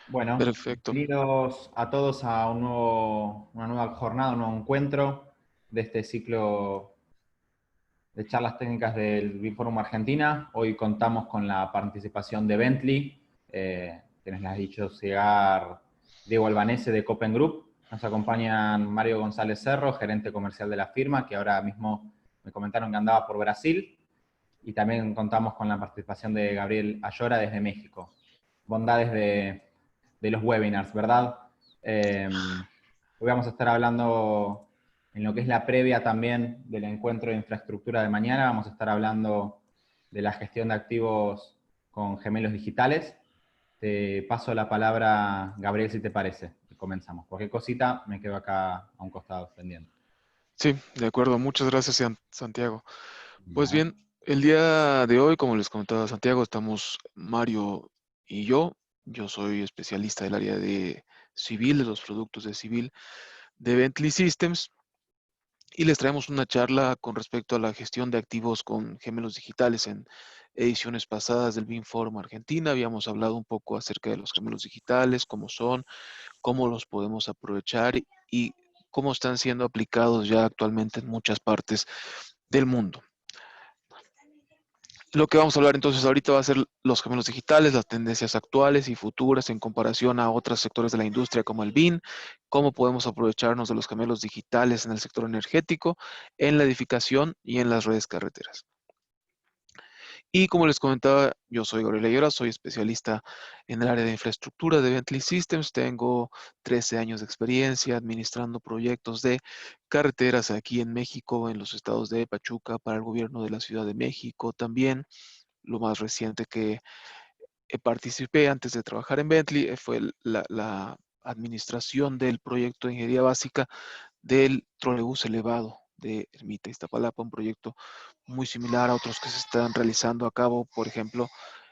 Bueno, Perfecto. bienvenidos a todos a una nueva jornada, un nuevo encuentro de este ciclo de charlas técnicas del BIForum Argentina. Hoy contamos con la participación de Bentley, quienes les ha dicho llegar Diego Albanese de Copen Group. Nos acompañan Mario González Cerro, gerente comercial de la firma, que ahora mismo me comentaron que andaba por Brasil. Y también contamos con la participación de Gabriel Ayora desde México. Bondades de los webinars, ¿verdad? Hoy vamos a estar hablando en lo que es la previa también del encuentro de infraestructura de mañana. Vamos a estar hablando de la gestión de activos con gemelos digitales. Te paso la palabra, Gabriel, si te parece. Comenzamos. Cualquier cosita me quedo acá a un costado pendiente. Sí, de acuerdo. Muchas gracias, Santiago. Pues bien, el día de hoy, como les comentaba Santiago, estamos Mario y yo. Yo soy especialista del área de civil, de los productos de civil de Bentley Systems, y les traemos una charla con respecto a la gestión de activos con gemelos digitales. En ediciones pasadas del BIM Argentina habíamos hablado un poco acerca de los gemelos digitales, cómo son, cómo los podemos aprovechar y cómo están siendo aplicados ya actualmente en muchas partes del mundo. Lo que vamos a hablar entonces ahorita va a ser los gemelos digitales, las tendencias actuales y futuras en comparación a otros sectores de la industria como el BIM, cómo podemos aprovecharnos de los gemelos digitales en el sector energético, en la edificación y en las redes carreteras. Y como les comentaba, yo soy Gabriel Ayora, soy especialista en el área de infraestructura de Bentley Systems. Tengo 13 años de experiencia administrando proyectos de carreteras aquí en México, en los estados de Pachuca, para el gobierno de la Ciudad de México también. Lo más reciente que participé antes de trabajar en Bentley fue la administración del proyecto de ingeniería básica del trolebús elevado de Ermita Iztapalapa, un proyecto muy similar a otros que se están realizando a cabo, por ejemplo,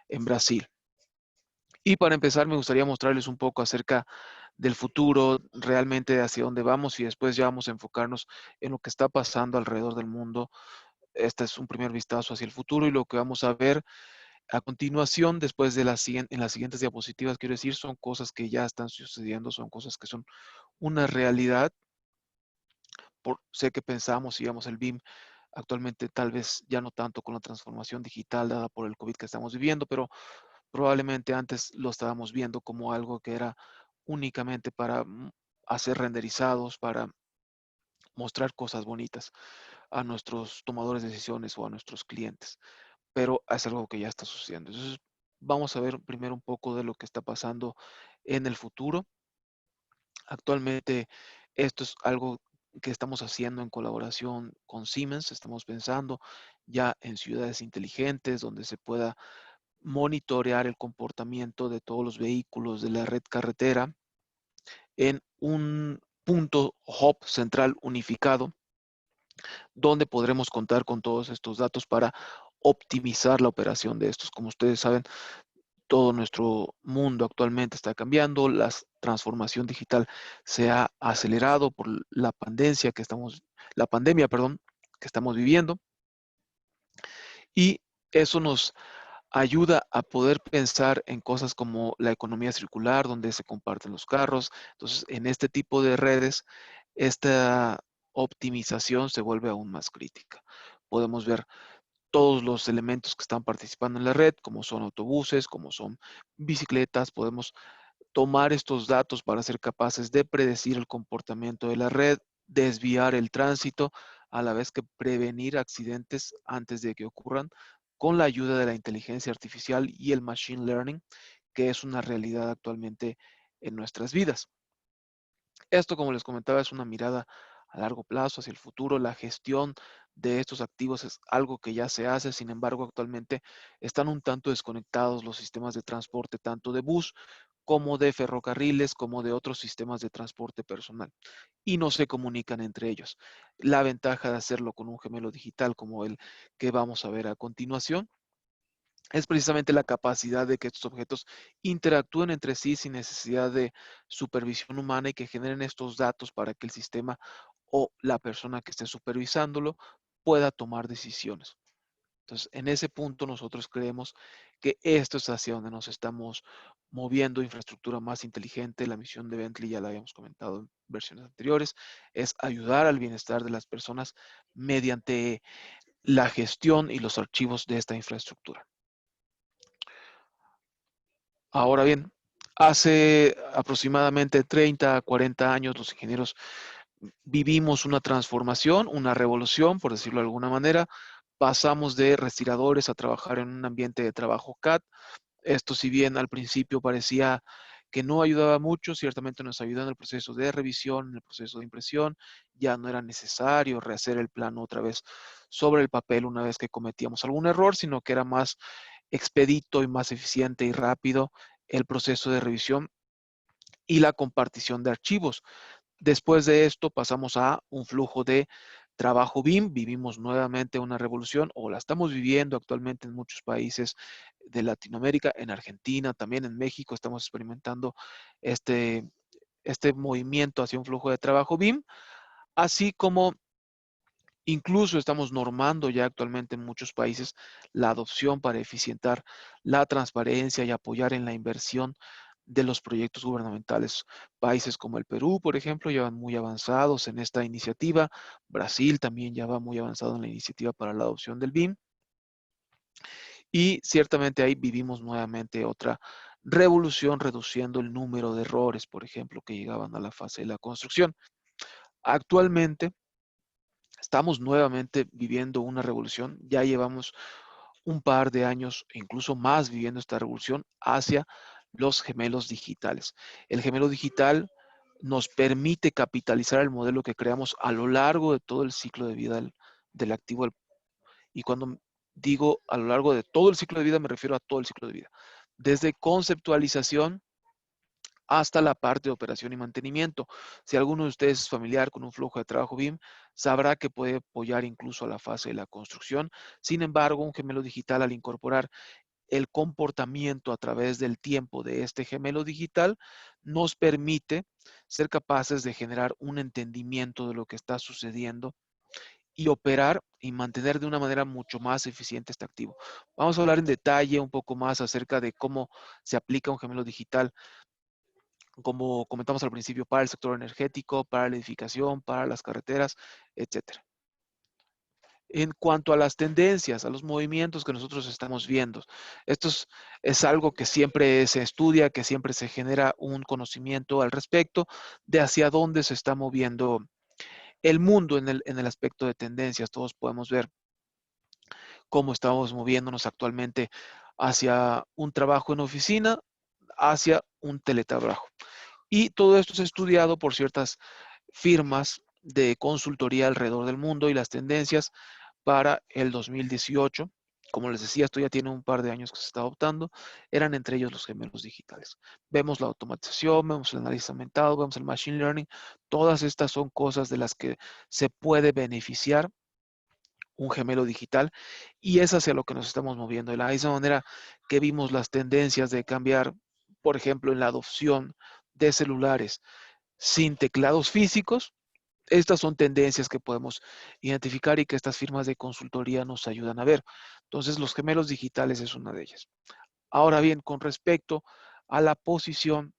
en Brasil. Y para empezar, me gustaría mostrarles un poco acerca del futuro, realmente hacia dónde vamos, y después ya vamos a enfocarnos en lo que está pasando alrededor del mundo. Este es un primer vistazo hacia el futuro, y lo que vamos a ver a continuación, después de en las siguientes diapositivas, quiero decir, son cosas que ya están sucediendo, son cosas que son una realidad. Sé que pensamos, digamos, el BIM actualmente tal vez ya no tanto con la transformación digital dada por el COVID que estamos viviendo, pero probablemente antes lo estábamos viendo como algo que era únicamente para hacer renderizados, para mostrar cosas bonitas a nuestros tomadores de decisiones o a nuestros clientes, pero es algo que ya está sucediendo. Entonces, vamos a ver primero un poco de lo que está pasando en el futuro. Actualmente, esto es algo que estamos haciendo en colaboración con Siemens. Estamos pensando ya en ciudades inteligentes donde se pueda monitorear el comportamiento de todos los vehículos de la red carretera en un punto hub central unificado, donde podremos contar con todos estos datos para optimizar la operación de estos. Como ustedes saben, todo nuestro mundo actualmente está cambiando, la transformación digital se ha acelerado por la pandemia, perdón, que estamos viviendo, y eso nos ayuda a poder pensar en cosas como la economía circular, donde se comparten los carros. Entonces, en este tipo de redes, esta optimización se vuelve aún más crítica. Podemos ver todos los elementos que están participando en la red, como son autobuses, como son bicicletas. Podemos tomar estos datos para ser capaces de predecir el comportamiento de la red, desviar el tránsito, a la vez que prevenir accidentes antes de que ocurran, con la ayuda de la inteligencia artificial y el machine learning, que es una realidad actualmente en nuestras vidas. Esto, como les comentaba, es una mirada a largo plazo hacia el futuro. La gestión de estos activos es algo que ya se hace. Sin embargo, actualmente están un tanto desconectados los sistemas de transporte, tanto de bus como de ferrocarriles, como de otros sistemas de transporte personal, y no se comunican entre ellos. La ventaja de hacerlo con un gemelo digital como el que vamos a ver a continuación es precisamente la capacidad de que estos objetos interactúen entre sí sin necesidad de supervisión humana, y que generen estos datos para que el sistema o la persona que esté supervisándolo pueda tomar decisiones. Entonces, en ese punto nosotros creemos que esto es hacia donde nos estamos moviendo, infraestructura más inteligente. La misión de Bentley, ya la habíamos comentado en versiones anteriores, es ayudar al bienestar de las personas mediante la gestión y los archivos de esta infraestructura. Ahora bien, hace aproximadamente 30 a 40 años los ingenieros vivimos una transformación, una revolución, por decirlo de alguna manera. Pasamos de respiradores a trabajar en un ambiente de trabajo CAD. Esto, si bien al principio parecía que no ayudaba mucho, ciertamente nos ayudó en el proceso de revisión, en el proceso de impresión. Ya no era necesario rehacer el plano otra vez sobre el papel una vez que cometíamos algún error, sino que era más expedito y más eficiente y rápido el proceso de revisión y la compartición de archivos. Después de esto pasamos a un flujo de trabajo BIM. Vivimos nuevamente una revolución, o la estamos viviendo actualmente en muchos países de Latinoamérica, en Argentina, también en México estamos experimentando este, este movimiento hacia un flujo de trabajo BIM, así como incluso estamos normando ya actualmente en muchos países la adopción para eficientar la transparencia y apoyar en la inversión de los proyectos gubernamentales. Países como el Perú, por ejemplo, ya van muy avanzados en esta iniciativa. Brasil también ya va muy avanzado en la iniciativa para la adopción del BIM. Y ciertamente ahí vivimos nuevamente otra revolución, reduciendo el número de errores, por ejemplo, que llegaban a la fase de la construcción. Actualmente estamos nuevamente viviendo una revolución. Ya llevamos un par de años, incluso más, viviendo esta revolución hacia los gemelos digitales. El gemelo digital nos permite capitalizar el modelo que creamos a lo largo de todo el ciclo de vida del activo. Y cuando digo a lo largo de todo el ciclo de vida, me refiero a todo el ciclo de vida. Desde conceptualización hasta la parte de operación y mantenimiento. Si alguno de ustedes es familiar con un flujo de trabajo BIM, sabrá que puede apoyar incluso a la fase de la construcción. Sin embargo, un gemelo digital, al incorporar el comportamiento a través del tiempo de este gemelo digital, nos permite ser capaces de generar un entendimiento de lo que está sucediendo y operar y mantener de una manera mucho más eficiente este activo. Vamos a hablar en detalle un poco más acerca de cómo se aplica un gemelo digital, como comentamos al principio, para el sector energético, para la edificación, para las carreteras, etcétera. En cuanto a las tendencias, a los movimientos que nosotros estamos viendo, esto es algo que siempre se estudia, que siempre se genera un conocimiento al respecto de hacia dónde se está moviendo el mundo en el aspecto de tendencias. Todos podemos ver cómo estamos moviéndonos actualmente hacia un trabajo en oficina, hacia un teletrabajo. Y todo esto es estudiado por ciertas firmas de consultoría alrededor del mundo, y las tendencias para el 2018, como les decía, esto ya tiene un par de años que se está adoptando, eran entre ellos los gemelos digitales. Vemos la automatización, vemos el análisis aumentado, vemos el machine learning. Todas estas son cosas de las que se puede beneficiar un gemelo digital, y es hacia lo que nos estamos moviendo. De la misma manera que vimos las tendencias de cambiar, por ejemplo, en la adopción de celulares sin teclados físicos, estas son tendencias que podemos identificar y que estas firmas de consultoría nos ayudan a ver. Entonces, los gemelos digitales es una de ellas. Ahora bien, con respecto a la posición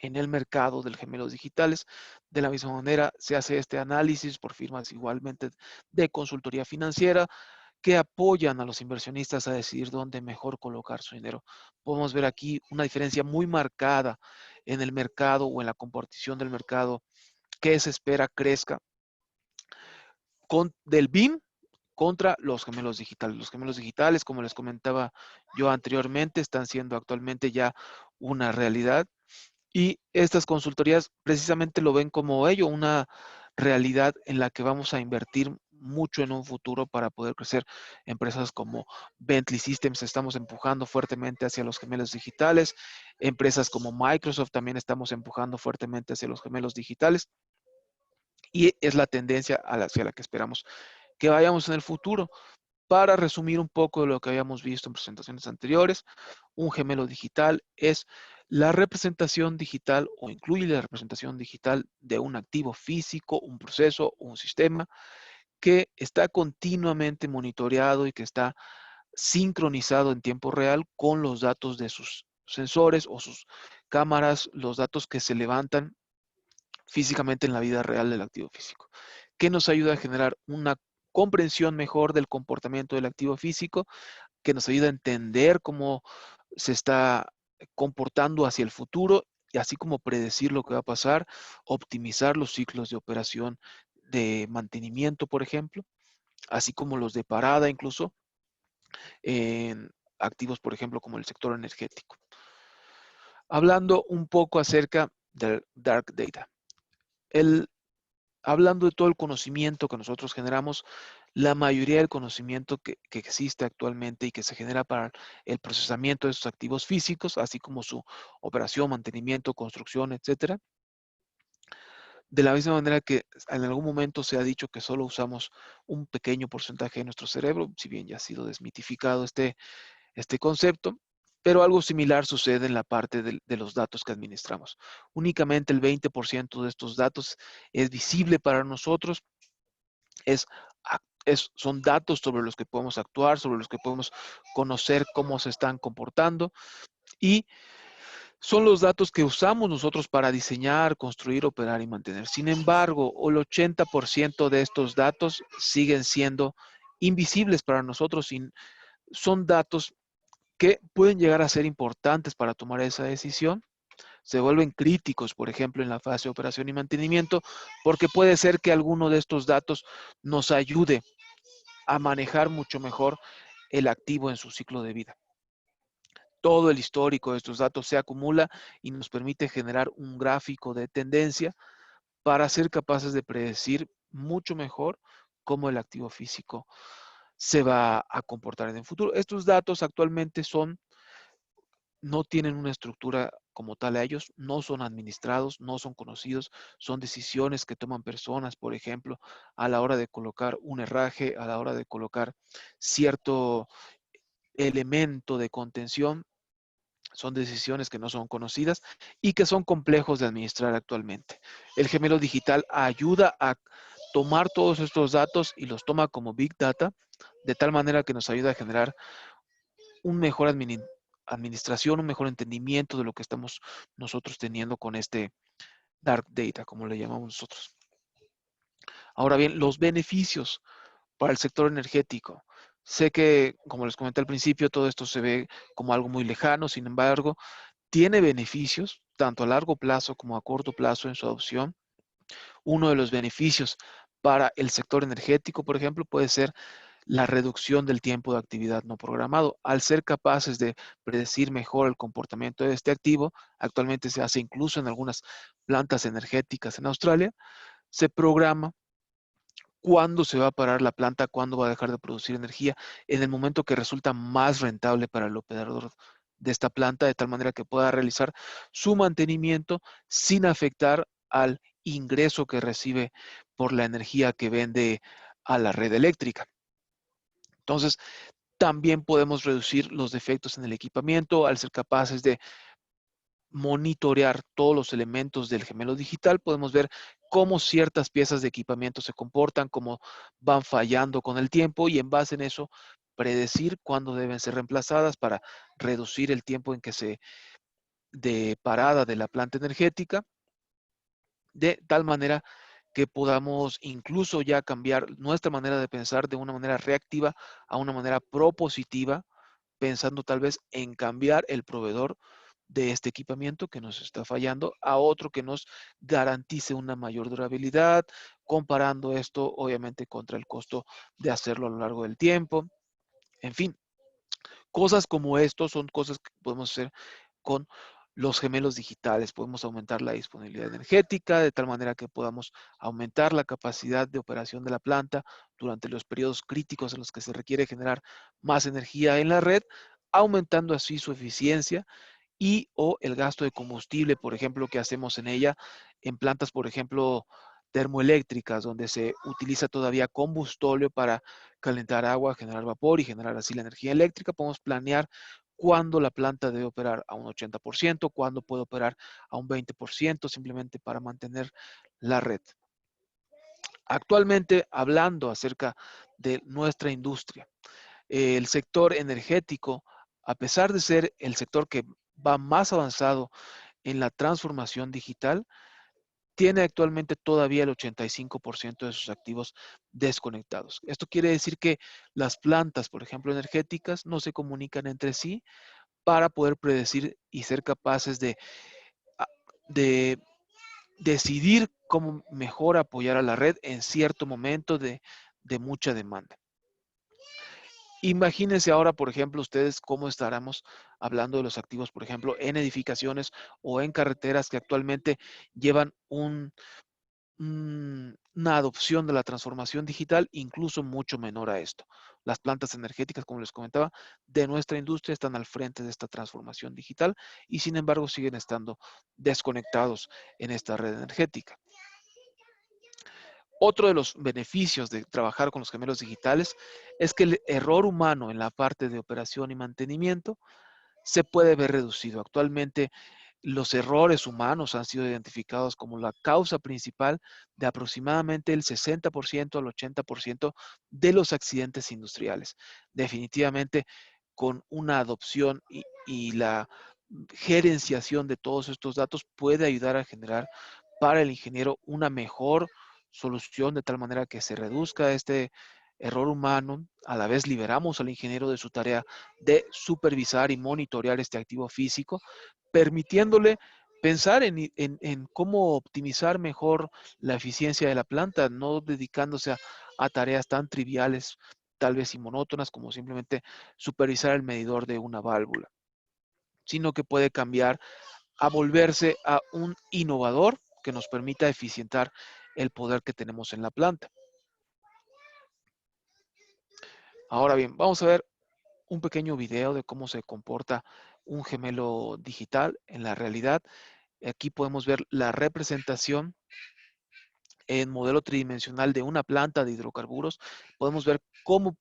en el mercado de gemelos digitales, de la misma manera se hace este análisis por firmas igualmente de consultoría financiera que apoyan a los inversionistas a decidir dónde mejor colocar su dinero. Podemos ver aquí una diferencia muy marcada en el mercado, o en la composición del mercado, que se espera crezca del BIM contra los gemelos digitales. Los gemelos digitales, como les comentaba yo anteriormente, están siendo actualmente ya una realidad, y estas consultorías precisamente lo ven como ello, una realidad en la que vamos a invertir mucho en un futuro para poder crecer. Empresas como Bentley Systems estamos empujando fuertemente hacia los gemelos digitales. Empresas como Microsoft también estamos empujando fuertemente hacia los gemelos digitales. Y es la tendencia hacia la que esperamos que vayamos en el futuro. Para resumir un poco de lo que habíamos visto en presentaciones anteriores, un gemelo digital es la representación digital, o incluye la representación digital de un activo físico, un proceso o un sistema que está continuamente monitoreado y que está sincronizado en tiempo real con los datos de sus sensores o sus cámaras, los datos que se levantan físicamente en la vida real del activo físico, que nos ayuda a generar una comprensión mejor del comportamiento del activo físico, que nos ayuda a entender cómo se está comportando hacia el futuro y así como predecir lo que va a pasar, optimizar los ciclos de operación de mantenimiento, por ejemplo, así como los de parada incluso, en activos, por ejemplo, como el sector energético. Hablando un poco acerca del Dark Data. Hablando de todo el conocimiento que nosotros generamos, la mayoría del conocimiento que existe actualmente y que se genera para el procesamiento de estos activos físicos, así como su operación, mantenimiento, construcción, etcétera. De la misma manera que en algún momento se ha dicho que solo usamos un pequeño porcentaje de nuestro cerebro, si bien ya ha sido desmitificado este concepto, pero algo similar sucede en la parte de los datos que administramos. Únicamente el 20% de estos datos es visible para nosotros, son datos sobre los que podemos actuar, sobre los que podemos conocer cómo se están comportando y son los datos que usamos nosotros para diseñar, construir, operar y mantener. Sin embargo, el 80% de estos datos siguen siendo invisibles para nosotros y son datos que pueden llegar a ser importantes para tomar esa decisión. Se vuelven críticos, por ejemplo, en la fase de operación y mantenimiento, porque puede ser que alguno de estos datos nos ayude a manejar mucho mejor el activo en su ciclo de vida. Todo el histórico de estos datos se acumula y nos permite generar un gráfico de tendencia para ser capaces de predecir mucho mejor cómo el activo físico se va a comportar en el futuro. Estos datos actualmente no tienen una estructura como tal a ellos, no son administrados, no son conocidos, son decisiones que toman personas, por ejemplo, a la hora de colocar un herraje, a la hora de colocar cierto elemento de contención. Son decisiones que no son conocidas y que son complejos de administrar actualmente. El gemelo digital ayuda a tomar todos estos datos y los toma como Big Data, de tal manera que nos ayuda a generar un mejor administración, un mejor entendimiento de lo que estamos nosotros teniendo con este Dark Data, como le llamamos nosotros. Ahora bien, los beneficios para el sector energético. Sé que, como les comenté al principio, todo esto se ve como algo muy lejano, sin embargo, tiene beneficios, tanto a largo plazo como a corto plazo en su adopción. Uno de los beneficios para el sector energético, por ejemplo, puede ser la reducción del tiempo de actividad no programado. Al ser capaces de predecir mejor el comportamiento de este activo, actualmente se hace incluso en algunas plantas energéticas en Australia, se programa cuándo se va a parar la planta, cuándo va a dejar de producir energía, en el momento que resulta más rentable para el operador de esta planta, de tal manera que pueda realizar su mantenimiento sin afectar al ingreso que recibe por la energía que vende a la red eléctrica. Entonces, también podemos reducir los defectos en el equipamiento al ser capaces de monitorear todos los elementos del gemelo digital. Podemos ver cómo ciertas piezas de equipamiento se comportan, cómo van fallando con el tiempo y en base en eso predecir cuándo deben ser reemplazadas para reducir el tiempo en que de parada de la planta energética, de tal manera que podamos incluso ya cambiar nuestra manera de pensar de una manera reactiva a una manera propositiva, pensando tal vez en cambiar el proveedor de este equipamiento que nos está fallando a otro que nos garantice una mayor durabilidad, comparando esto obviamente contra el costo de hacerlo a lo largo del tiempo. En fin, cosas como esto son cosas que podemos hacer con los gemelos digitales. Podemos aumentar la disponibilidad energética de tal manera que podamos aumentar la capacidad de operación de la planta durante los periodos críticos en los que se requiere generar más energía en la red, aumentando así su eficiencia y o el gasto de combustible, por ejemplo, que hacemos en ella, en plantas, por ejemplo, termoeléctricas, donde se utiliza todavía combustóleo para calentar agua, generar vapor y generar así la energía eléctrica. Podemos planear cuándo la planta debe operar a un 80%, cuándo puede operar a un 20%, simplemente para mantener la red. Actualmente, hablando acerca de nuestra industria, el sector energético, a pesar de ser el sector que va más avanzado en la transformación digital, tiene actualmente todavía el 85% de sus activos desconectados. Esto quiere decir que las plantas, por ejemplo, energéticas, no se comunican entre sí para poder predecir y ser capaces de decidir cómo mejor apoyar a la red en cierto momento de mucha demanda. Imagínense ahora, por ejemplo, ustedes cómo estaremos hablando de los activos, por ejemplo, en edificaciones o en carreteras que actualmente llevan una adopción de la transformación digital incluso mucho menor a esto. Las plantas energéticas, como les comentaba, de nuestra industria están al frente de esta transformación digital y sin embargo siguen estando desconectados en esta red energética. Otro de los beneficios de trabajar con los gemelos digitales es que el error humano en la parte de operación y mantenimiento se puede ver reducido. Actualmente, los errores humanos han sido identificados como la causa principal de aproximadamente el 60% al 80% de los accidentes industriales. Definitivamente, con una adopción y la gerenciación de todos estos datos puede ayudar a generar para el ingeniero una mejor solución de tal manera que se reduzca este error humano, a la vez liberamos al ingeniero de su tarea de supervisar y monitorear este activo físico, permitiéndole pensar en cómo optimizar mejor la eficiencia de la planta, no dedicándose a tareas tan triviales, tal vez y monótonas, como simplemente supervisar el medidor de una válvula, sino que puede cambiar a volverse a un innovador que nos permita eficientar el poder que tenemos en la planta. Ahora bien, vamos a ver un pequeño video de cómo se comporta un gemelo digital en la realidad. Aquí podemos ver la representación en modelo tridimensional de una planta de hidrocarburos. Podemos ver cómo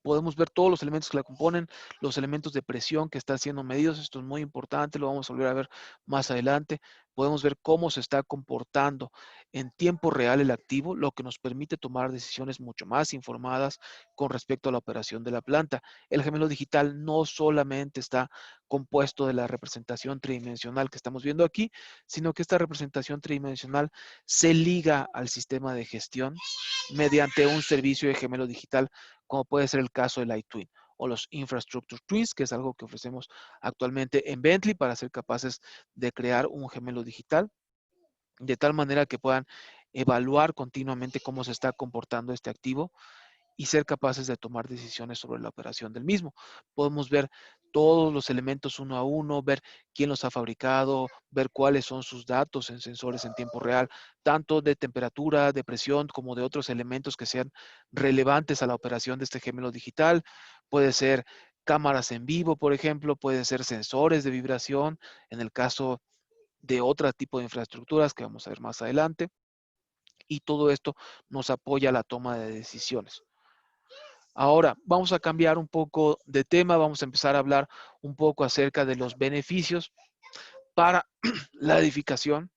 podemos ver todos los elementos que la componen, los elementos de presión que están siendo medidos. Esto es muy importante, lo vamos a volver a ver más adelante. Podemos ver cómo se está comportando en tiempo real el activo, lo que nos permite tomar decisiones mucho más informadas con respecto a la operación de la planta. El gemelo digital no solamente está compuesto de la representación tridimensional que estamos viendo aquí, sino que esta representación tridimensional se liga al sistema de gestión mediante un servicio de gemelo digital, como puede ser el caso del iTwin o los Infrastructure Twins, que es algo que ofrecemos actualmente en Bentley para ser capaces de crear un gemelo digital, de tal manera que puedan evaluar continuamente cómo se está comportando este activo y ser capaces de tomar decisiones sobre la operación del mismo. Podemos ver todos los elementos uno a uno, ver quién los ha fabricado, ver cuáles son sus datos en sensores en tiempo real, tanto de temperatura, de presión, como de otros elementos que sean relevantes a la operación de este gemelo digital. Puede ser cámaras en vivo, por ejemplo, puede ser sensores de vibración, en el caso de otro tipo de infraestructuras que vamos a ver más adelante. Y todo esto nos apoya a la toma de decisiones. Ahora, vamos a cambiar un poco de tema, vamos a empezar a hablar un poco acerca de los beneficios para la edificación,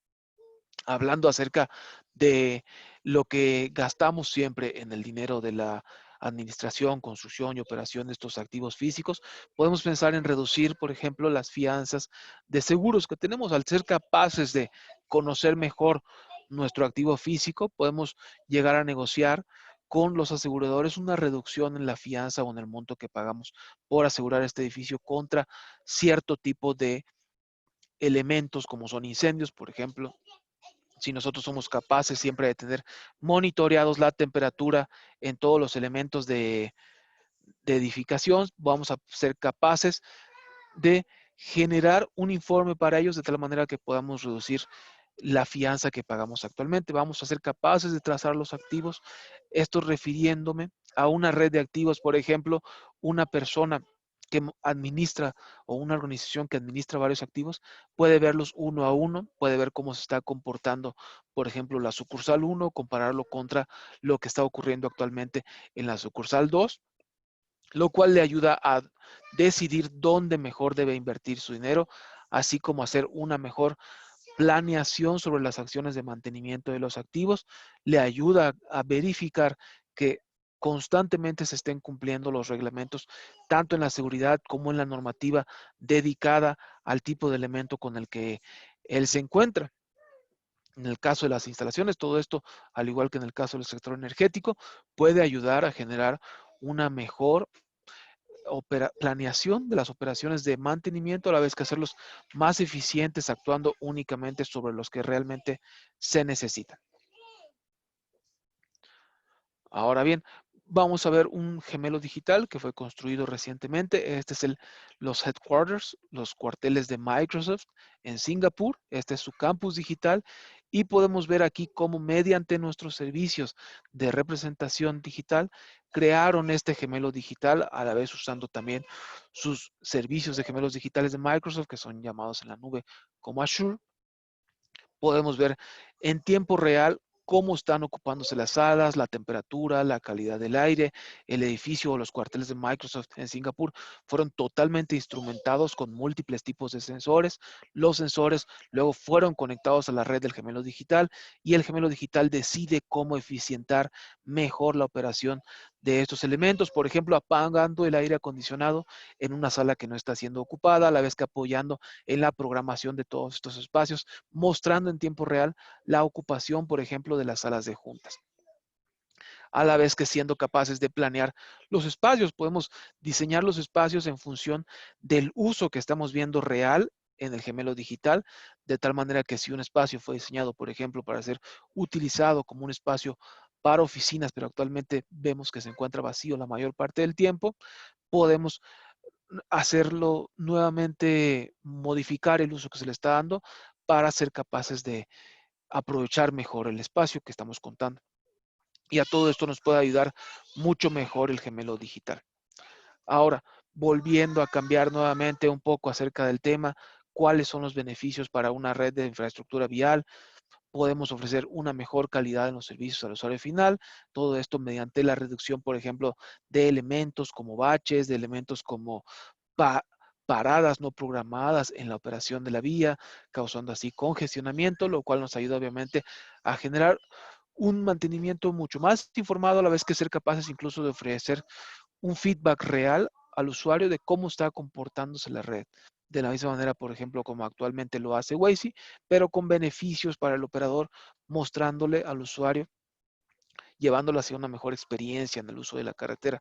hablando acerca de lo que gastamos siempre en el dinero de la administración, construcción y operación de estos activos físicos. Podemos pensar en reducir, por ejemplo, las fianzas de seguros que tenemos al ser capaces de conocer mejor nuestro activo físico. Podemos llegar a negociar con los aseguradores una reducción en la fianza o en el monto que pagamos por asegurar este edificio contra cierto tipo de elementos como son incendios, por ejemplo. Si nosotros somos capaces siempre de tener monitoreados la temperatura en todos los elementos de edificación, vamos a ser capaces de generar un informe para ellos de tal manera que podamos reducir la fianza que pagamos actualmente. Vamos a ser capaces de trazar los activos, esto refiriéndome a una red de activos, por ejemplo, una persona que administra o una organización que administra varios activos puede verlos uno a uno, puede ver cómo se está comportando, por ejemplo, la sucursal 1, compararlo contra lo que está ocurriendo actualmente en la sucursal 2, lo cual le ayuda a decidir dónde mejor debe invertir su dinero, así como hacer una mejor planeación sobre las acciones de mantenimiento de los activos, le ayuda a verificar que constantemente se estén cumpliendo los reglamentos, tanto en la seguridad como en la normativa dedicada al tipo de elemento con el que él se encuentra. En el caso de las instalaciones, todo esto, al igual que en el caso del sector energético, puede ayudar a generar una mejor planeación de las operaciones de mantenimiento, a la vez que hacerlos más eficientes, actuando únicamente sobre los que realmente se necesitan. Ahora bien, vamos a ver un gemelo digital que fue construido recientemente. Este es los headquarters, los cuarteles de Microsoft en Singapur. Este es su campus digital y podemos ver aquí cómo mediante nuestros servicios de representación digital crearon este gemelo digital, a la vez usando también sus servicios de gemelos digitales de Microsoft, que son llamados en la nube como Azure. Podemos ver en tiempo real cómo están ocupándose las salas, la temperatura, la calidad del aire. El edificio o los cuarteles de Microsoft en Singapur fueron totalmente instrumentados con múltiples tipos de sensores. Los sensores luego fueron conectados a la red del gemelo digital y el gemelo digital decide cómo eficientar mejor la operación de estos elementos. Por ejemplo, apagando el aire acondicionado en una sala que no está siendo ocupada, a la vez que apoyando en la programación de todos estos espacios, mostrando en tiempo real la ocupación, por ejemplo, de las salas de juntas. A la vez que siendo capaces de planear los espacios, podemos diseñar los espacios en función del uso que estamos viendo real en el gemelo digital, de tal manera que si un espacio fue diseñado, por ejemplo, para ser utilizado como un espacio para oficinas, pero actualmente vemos que se encuentra vacío la mayor parte del tiempo, podemos hacerlo nuevamente, modificar el uso que se le está dando para ser capaces de aprovechar mejor el espacio que estamos contando. Y a todo esto nos puede ayudar mucho mejor el gemelo digital. Ahora, volviendo a cambiar nuevamente un poco acerca del tema, ¿cuáles son los beneficios para una red de infraestructura vial? Podemos ofrecer una mejor calidad en los servicios al usuario final, todo esto mediante la reducción, por ejemplo, de elementos como baches, de elementos como paradas no programadas en la operación de la vía, causando así congestionamiento, lo cual nos ayuda obviamente a generar un mantenimiento mucho más informado, a la vez que ser capaces incluso de ofrecer un feedback real al usuario de cómo está comportándose la red. De la misma manera, por ejemplo, como actualmente lo hace Waze, pero con beneficios para el operador, mostrándole al usuario, llevándolo hacia una mejor experiencia en el uso de la carretera.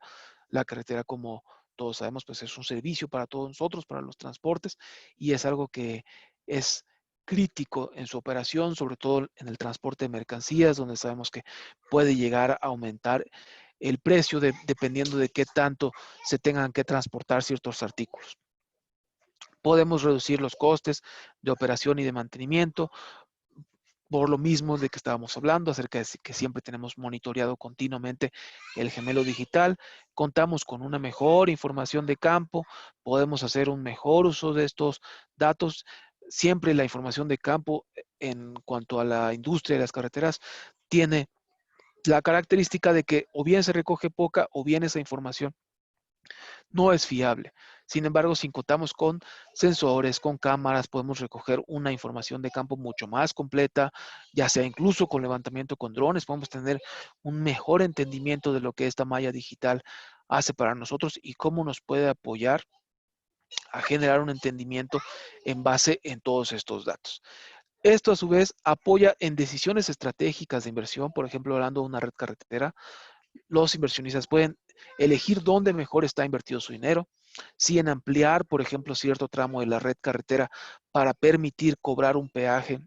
La carretera, como todos sabemos, pues es un servicio para todos nosotros, para los transportes, y es algo que es crítico en su operación, sobre todo en el transporte de mercancías, donde sabemos que puede llegar a aumentar el precio dependiendo de qué tanto se tengan que transportar ciertos artículos. Podemos reducir los costes de operación y de mantenimiento, por lo mismo de que estábamos hablando, acerca de que siempre tenemos monitoreado continuamente el gemelo digital, contamos con una mejor información de campo, podemos hacer un mejor uso de estos datos. Siempre la información de campo en cuanto a la industria de las carreteras tiene la característica de que o bien se recoge poca o bien esa información no es fiable. Sin embargo, si contamos con sensores, con cámaras, podemos recoger una información de campo mucho más completa, ya sea incluso con levantamiento con drones, podemos tener un mejor entendimiento de lo que esta malla digital hace para nosotros y cómo nos puede apoyar a generar un entendimiento en base en todos estos datos. Esto a su vez apoya en decisiones estratégicas de inversión, por ejemplo, hablando de una red carretera, los inversionistas pueden elegir dónde mejor está invertido su dinero, si en ampliar, por ejemplo, cierto tramo de la red carretera para permitir cobrar un peaje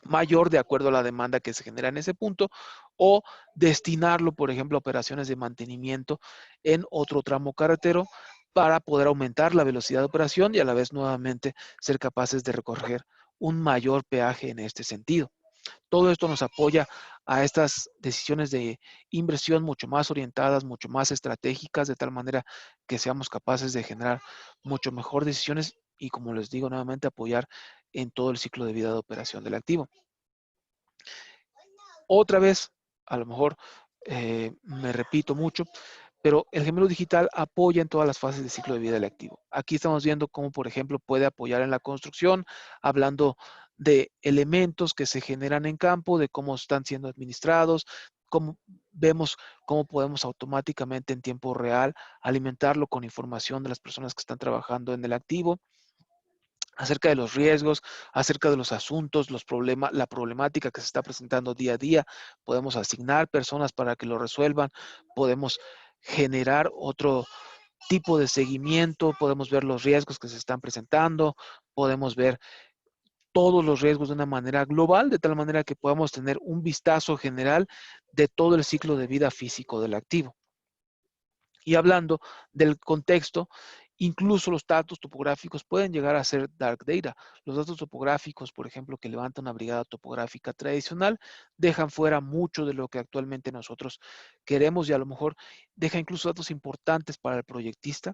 mayor de acuerdo a la demanda que se genera en ese punto, o destinarlo, por ejemplo, a operaciones de mantenimiento en otro tramo carretero para poder aumentar la velocidad de operación y a la vez nuevamente ser capaces de recoger un mayor peaje en este sentido. Todo esto nos apoya a estas decisiones de inversión mucho más orientadas, mucho más estratégicas, de tal manera que seamos capaces de generar mucho mejor decisiones y, como les digo nuevamente, apoyar en todo el ciclo de vida de operación del activo. Otra vez, a lo mejor me repito mucho, pero el gemelo digital apoya en todas las fases del ciclo de vida del activo. Aquí estamos viendo cómo, por ejemplo, puede apoyar en la construcción, hablando de elementos que se generan en campo, de cómo están siendo administrados, vemos cómo podemos automáticamente en tiempo real alimentarlo con información de las personas que están trabajando en el activo, acerca de los riesgos, acerca de los asuntos, la problemática que se está presentando día a día. Podemos asignar personas para que lo resuelvan, podemos generar otro tipo de seguimiento, podemos ver los riesgos que se están presentando, podemos ver todos los riesgos de una manera global, de tal manera que podamos tener un vistazo general de todo el ciclo de vida físico del activo. Y hablando del contexto, incluso los datos topográficos pueden llegar a ser dark data. Los datos topográficos, por ejemplo, que levanta una brigada topográfica tradicional, dejan fuera mucho de lo que actualmente nosotros queremos y a lo mejor deja incluso datos importantes para el proyectista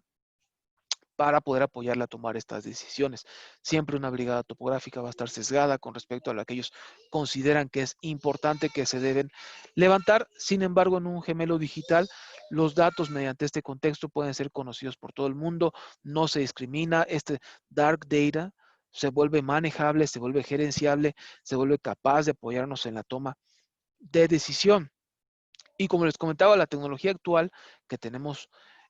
para poder apoyarle a tomar estas decisiones. Siempre una brigada topográfica va a estar sesgada con respecto a lo que ellos consideran que es importante que se deben levantar. Sin embargo, en un gemelo digital, los datos mediante este contexto pueden ser conocidos por todo el mundo, no se discrimina, este dark data se vuelve manejable, se vuelve gerenciable, se vuelve capaz de apoyarnos en la toma de decisión. Y como les comentaba, la tecnología actual que tenemos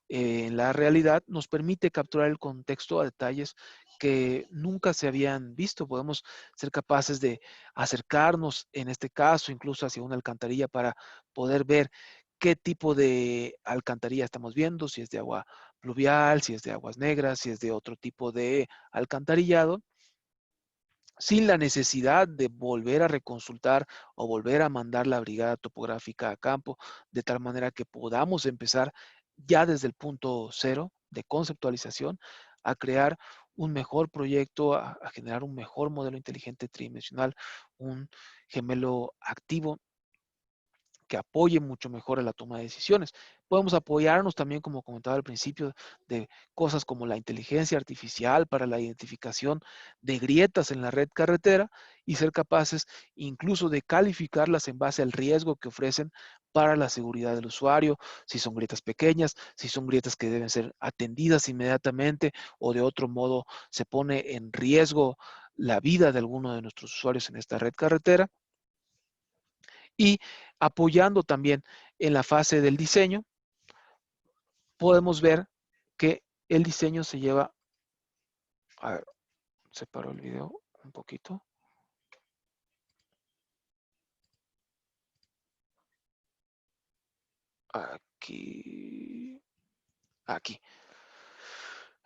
en la realidad nos permite capturar el contexto a detalles que nunca se habían visto. Podemos ser capaces de acercarnos, en este caso, incluso hacia una alcantarilla para poder ver qué tipo de alcantarilla estamos viendo, si es de agua pluvial, si es de aguas negras, si es de otro tipo de alcantarillado, sin la necesidad de volver a reconsultar o volver a mandar la brigada topográfica a campo, de tal manera que podamos empezar ya desde el punto cero de conceptualización a crear un mejor proyecto, a generar un mejor modelo inteligente tridimensional, un gemelo activo que apoye mucho mejor a la toma de decisiones. Podemos apoyarnos también, como comentaba al principio, de cosas como la inteligencia artificial para la identificación de grietas en la red carretera y ser capaces incluso de calificarlas en base al riesgo que ofrecen para la seguridad del usuario, si son grietas pequeñas, si son grietas que deben ser atendidas inmediatamente o de otro modo se pone en riesgo la vida de alguno de nuestros usuarios en esta red carretera. Y apoyando también en la fase del diseño, podemos ver que el diseño se lleva, a ver, separo el video un poquito. Aquí.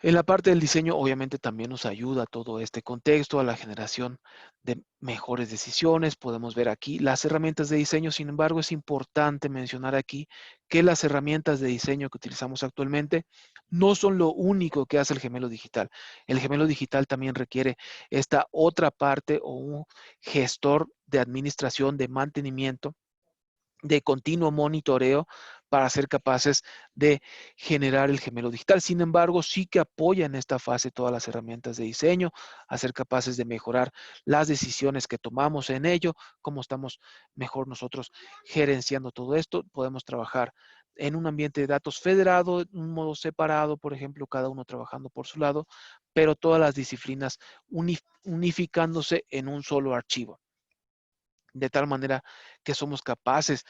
En la parte del diseño, obviamente, también nos ayuda todo este contexto a la generación de mejores decisiones. Podemos ver aquí las herramientas de diseño. Sin embargo, es importante mencionar aquí que las herramientas de diseño que utilizamos actualmente no son lo único que hace el gemelo digital. El gemelo digital también requiere esta otra parte o un gestor de administración, de mantenimiento, de continuo monitoreo para ser capaces de generar el gemelo digital. Sin embargo, sí que apoya en esta fase todas las herramientas de diseño, a ser capaces de mejorar las decisiones que tomamos en ello, cómo estamos mejor nosotros gerenciando todo esto. Podemos trabajar en un ambiente de datos federado, en un modo separado, por ejemplo, cada uno trabajando por su lado, pero todas las disciplinas unificándose en un solo archivo. De tal manera que somos capaces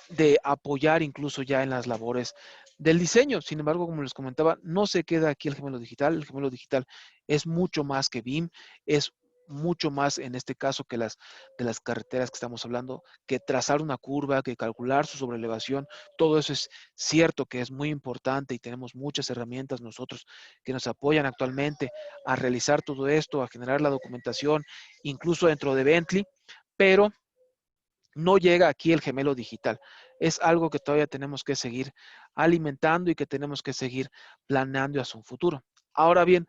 de apoyar incluso ya en las labores del diseño. Sin embargo, como les comentaba, no se queda aquí el gemelo digital. El gemelo digital es mucho más que BIM, es mucho más en este caso que de las carreteras que estamos hablando, que trazar una curva, que calcular su sobrelevación. Todo eso es cierto que es muy importante y tenemos muchas herramientas nosotros que nos apoyan actualmente a realizar todo esto, a generar la documentación, incluso dentro de Bentley, pero no llega aquí el gemelo digital. Es algo que todavía tenemos que seguir alimentando y que tenemos que seguir planeando hacia un futuro. Ahora bien,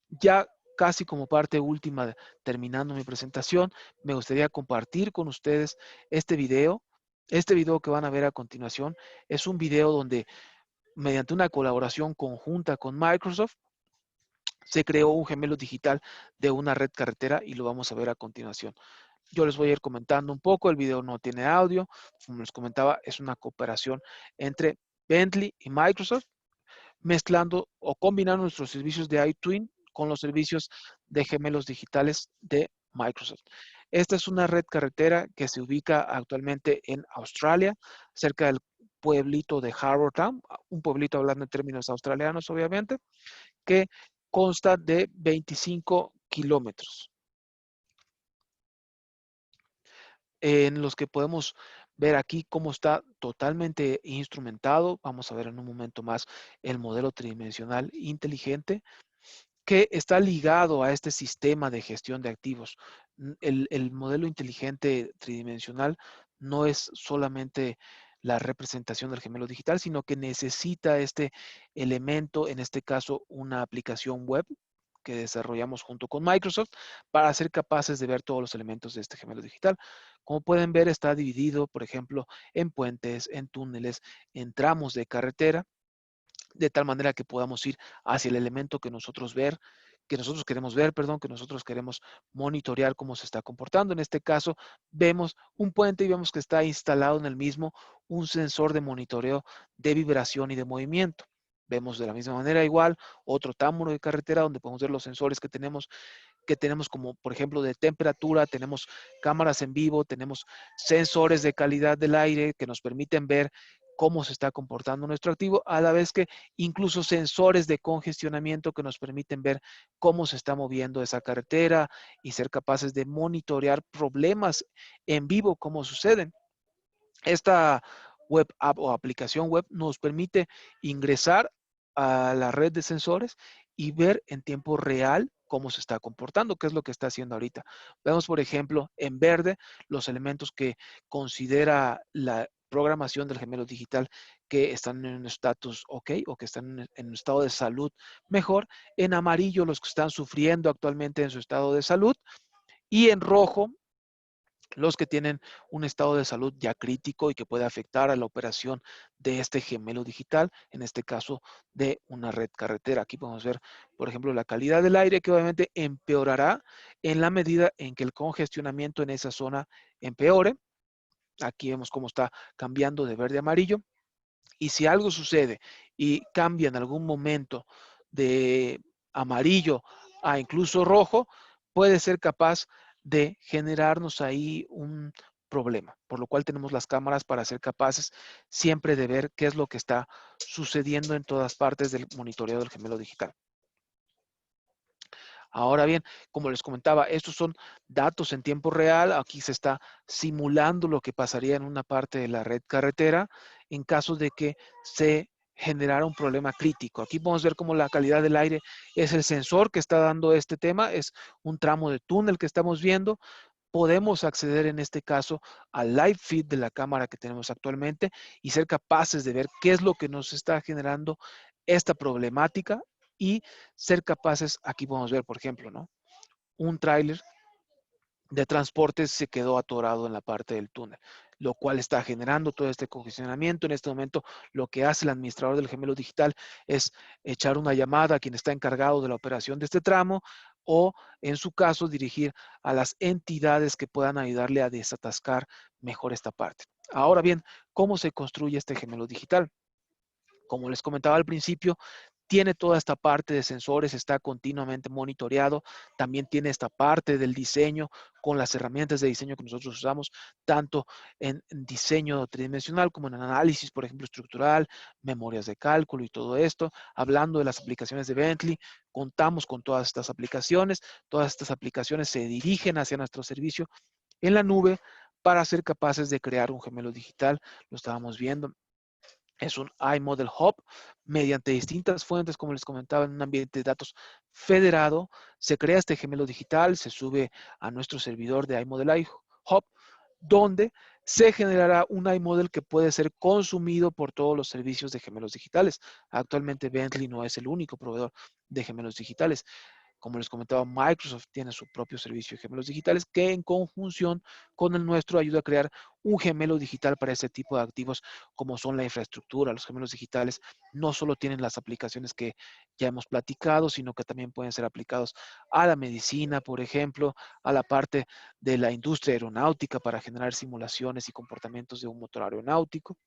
ya casi como parte última, terminando mi presentación, me gustaría compartir con ustedes este video. Este video que van a ver a continuación es un video donde, mediante una colaboración conjunta con Microsoft, se creó un gemelo digital de una red carretera y lo vamos a ver a continuación. Yo les voy a ir comentando un poco, el video no tiene audio, como les comentaba, es una cooperación entre Bentley y Microsoft, mezclando o combinando nuestros servicios de iTwin con los servicios de gemelos digitales de Microsoft. Esta es una red carretera que se ubica actualmente en Australia, cerca del pueblito de Harbour Town, un pueblito hablando en términos australianos, obviamente, que consta de 25 kilómetros, en los que podemos ver aquí cómo está totalmente instrumentado. Vamos a ver en un momento más el modelo tridimensional inteligente que está ligado a este sistema de gestión de activos. El modelo inteligente tridimensional no es solamente la representación del gemelo digital, sino que necesita este elemento, en este caso una aplicación web que desarrollamos junto con Microsoft para ser capaces de ver todos los elementos de este gemelo digital. Como pueden ver, está dividido, por ejemplo, en puentes, en túneles, en tramos de carretera, de tal manera que podamos ir hacia el elemento que nosotros queremos ver, perdón, que nosotros queremos monitorear cómo se está comportando. En este caso, vemos un puente y vemos que está instalado en el mismo un sensor de monitoreo de vibración y de movimiento. Vemos de la misma manera igual otro támuro de carretera donde podemos ver los sensores que tenemos como por ejemplo de temperatura, tenemos cámaras en vivo, tenemos sensores de calidad del aire que nos permiten ver cómo se está comportando nuestro activo, a la vez que incluso sensores de congestionamiento que nos permiten ver cómo se está moviendo esa carretera y ser capaces de monitorear problemas en vivo, cómo suceden. Esta web app o aplicación web nos permite ingresar a la red de sensores y ver en tiempo real cómo se está comportando, qué es lo que está haciendo ahorita. Vemos, por ejemplo, en verde los elementos que considera la programación del gemelo digital que están en un estatus ok o que están en un estado de salud mejor. En amarillo los que están sufriendo actualmente en su estado de salud. Y en rojo los que tienen un estado de salud ya crítico y que puede afectar a la operación de este gemelo digital, en este caso de una red carretera. Aquí podemos ver, por ejemplo, la calidad del aire que obviamente empeorará en la medida en que el congestionamiento en esa zona empeore. Aquí vemos cómo está cambiando de verde a amarillo. Y si algo sucede y cambia en algún momento de amarillo a incluso rojo, puede ser capaz de generarnos ahí un problema, por lo cual tenemos las cámaras para ser capaces siempre de ver qué es lo que está sucediendo en todas partes del monitoreo del gemelo digital. Ahora bien, como les comentaba, estos son datos en tiempo real. Aquí se está simulando lo que pasaría en una parte de la red carretera en caso de que se generara un problema crítico. Aquí podemos ver cómo la calidad del aire es el sensor que está dando este tema. Es un tramo de túnel que estamos viendo. Podemos acceder en este caso al live feed de la cámara que tenemos actualmente y ser capaces de ver qué es lo que nos está generando esta problemática y ser capaces, aquí podemos ver, por ejemplo, ¿no? Un tráiler de transporte se quedó atorado en la parte del túnel, lo cual está generando todo este congestionamiento. En este momento, lo que hace el administrador del gemelo digital es echar una llamada a quien está encargado de la operación de este tramo o, en su caso, dirigir a las entidades que puedan ayudarle a desatascar mejor esta parte. Ahora bien, ¿cómo se construye este gemelo digital? Como les comentaba al principio, tiene toda esta parte de sensores, está continuamente monitoreado, también tiene esta parte del diseño con las herramientas de diseño que nosotros usamos, tanto en diseño tridimensional como en análisis, por ejemplo, estructural, memorias de cálculo y todo esto. Hablando de las aplicaciones de Bentley, contamos con todas estas aplicaciones se dirigen hacia nuestro servicio en la nube para ser capaces de crear un gemelo digital, lo estábamos viendo. Es un iModel Hub mediante distintas fuentes, como les comentaba, en un ambiente de datos federado. Se crea este gemelo digital, se sube a nuestro servidor de iModel Hub, donde se generará un iModel que puede ser consumido por todos los servicios de gemelos digitales. Actualmente Bentley no es el único proveedor de gemelos digitales. Como les comentaba, Microsoft tiene su propio servicio de gemelos digitales que en conjunción con el nuestro ayuda a crear un gemelo digital para ese tipo de activos como son la infraestructura. Los gemelos digitales no solo tienen las aplicaciones que ya hemos platicado, sino que también pueden ser aplicados a la medicina, por ejemplo, a la parte de la industria aeronáutica para generar simulaciones y comportamientos de un motor aeronáutico.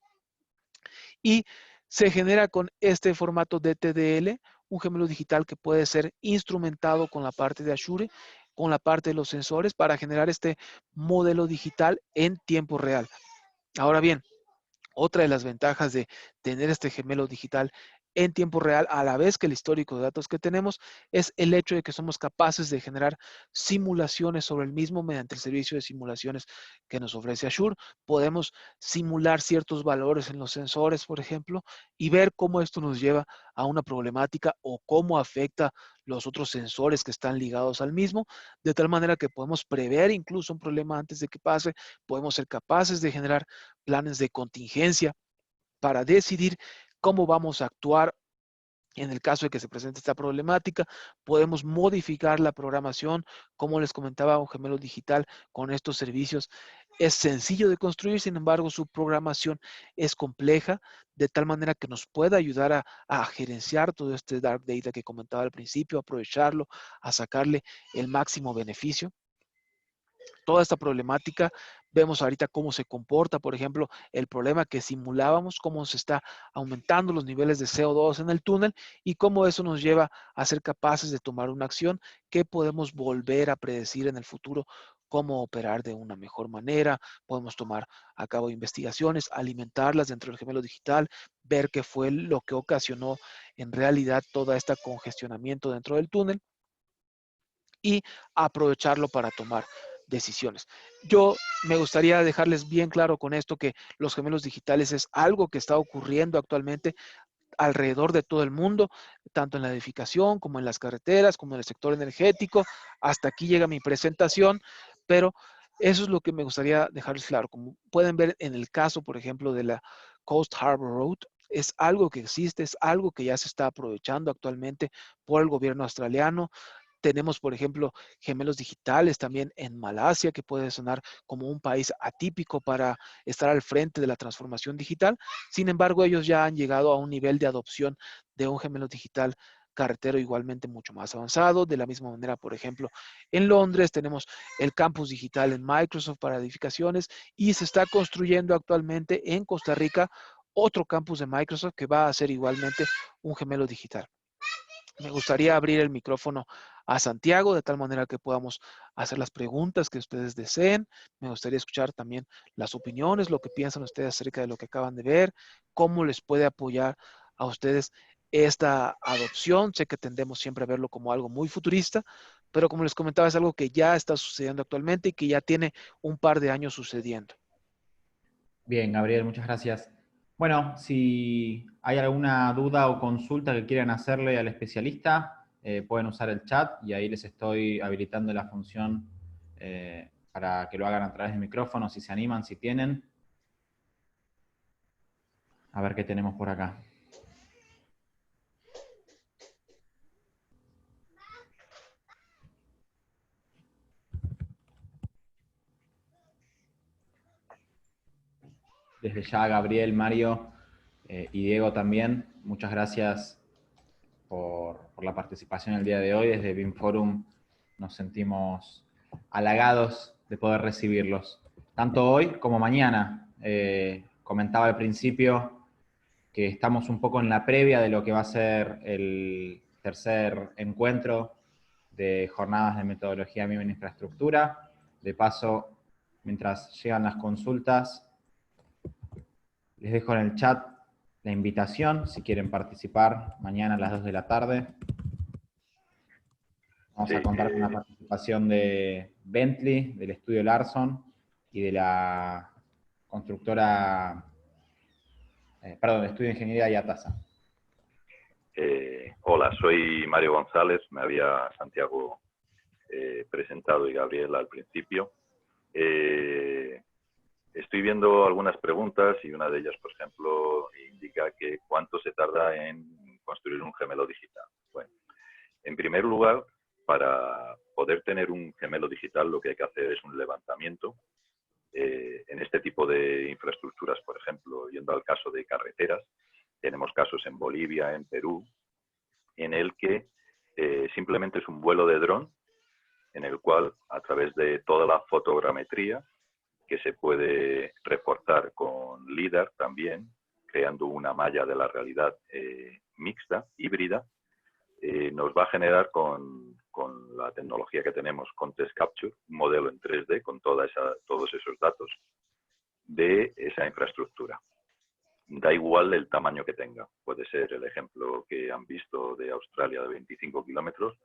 Y se genera con este formato DTDL un gemelo digital que puede ser instrumentado con la parte de Azure, con la parte de los sensores para generar este modelo digital en tiempo real. Ahora bien, otra de las ventajas de tener este gemelo digital en tiempo real, a la vez que el histórico de datos que tenemos, es el hecho de que somos capaces de generar simulaciones sobre el mismo mediante el servicio de simulaciones que nos ofrece Azure. Podemos simular ciertos valores en los sensores, por ejemplo, y ver cómo esto nos lleva a una problemática o cómo afecta los otros sensores que están ligados al mismo, de tal manera que podemos prever incluso un problema antes de que pase, podemos ser capaces de generar planes de contingencia para decidir cómo vamos a actuar en el caso de que se presente esta problemática. Podemos modificar la programación, como les comentaba, un gemelo digital con estos servicios es sencillo de construir, sin embargo, su programación es compleja, de tal manera que nos puede ayudar a gerenciar todo este dark data que comentaba al principio, aprovecharlo, a sacarle el máximo beneficio. Toda esta problemática, vemos ahorita cómo se comporta, por ejemplo, el problema que simulábamos, cómo se está aumentando los niveles de CO2 en el túnel y cómo eso nos lleva a ser capaces de tomar una acción que podemos volver a predecir en el futuro cómo operar de una mejor manera. Podemos tomar a cabo investigaciones, alimentarlas dentro del gemelo digital, ver qué fue lo que ocasionó en realidad todo este congestionamiento dentro del túnel y aprovecharlo para tomar decisiones. Yo me gustaría dejarles bien claro con esto que los gemelos digitales es algo que está ocurriendo actualmente alrededor de todo el mundo, tanto en la edificación como en las carreteras, como en el sector energético. Hasta aquí llega mi presentación, pero eso es lo que me gustaría dejarles claro. Como pueden ver en el caso, por ejemplo, de la Coast Harbor Road, es algo que existe, es algo que ya se está aprovechando actualmente por el gobierno australiano. Tenemos, por ejemplo, gemelos digitales también en Malasia, que puede sonar como un país atípico para estar al frente de la transformación digital. Sin embargo, ellos ya han llegado a un nivel de adopción de un gemelo digital carretero igualmente mucho más avanzado. De la misma manera, por ejemplo, en Londres tenemos el campus digital en Microsoft para edificaciones y se está construyendo actualmente en Costa Rica otro campus de Microsoft que va a ser igualmente un gemelo digital. Me gustaría abrir el micrófono a Santiago de tal manera que podamos hacer las preguntas que ustedes deseen. Me gustaría escuchar también las opiniones, lo que piensan ustedes acerca de lo que acaban de ver, cómo les puede apoyar a ustedes esta adopción. Sé que tendemos siempre a verlo como algo muy futurista, pero como les comentaba, es algo que ya está sucediendo actualmente y que ya tiene un par de años sucediendo. Bien, Gabriel, muchas gracias. Bueno, si hay alguna duda o consulta que quieran hacerle al especialista, pueden usar el chat y ahí les estoy habilitando la función para que lo hagan a través del micrófono, si se animan, si tienen. A ver qué tenemos por acá. Desde ya, Gabriel, Mario y Diego también, muchas gracias por la participación el día de hoy. Desde BIM Forum nos sentimos halagados de poder recibirlos, tanto hoy como mañana. Comentaba al principio que estamos un poco en la previa de lo que va a ser el tercer encuentro de jornadas de metodología BIM en infraestructura. De paso, mientras llegan las consultas, les dejo en el chat la invitación si quieren participar mañana a las 2 de la tarde. Vamos a contar con la participación de Bentley, del estudio Larson y de la constructora, del estudio de ingeniería Yatasa. Hola, soy Mario González, me había Santiago presentado y Gabriel al principio. Estoy viendo algunas preguntas y una de ellas, por ejemplo, indica que cuánto se tarda en construir un gemelo digital. Bueno, en primer lugar, para poder tener un gemelo digital lo que hay que hacer es un levantamiento. En este tipo de infraestructuras, por ejemplo, yendo al caso de carreteras, tenemos casos en Bolivia, en Perú, en el que simplemente es un vuelo de dron en el cual, a través de toda la fotogrametría, que se puede reportar con LiDAR también, creando una malla de la realidad mixta, híbrida, nos va a generar con la tecnología que tenemos, Context Capture, un modelo en 3D con todos esos datos de esa infraestructura. Da igual el tamaño que tenga. Puede ser el ejemplo que han visto de Australia de 25 kilómetros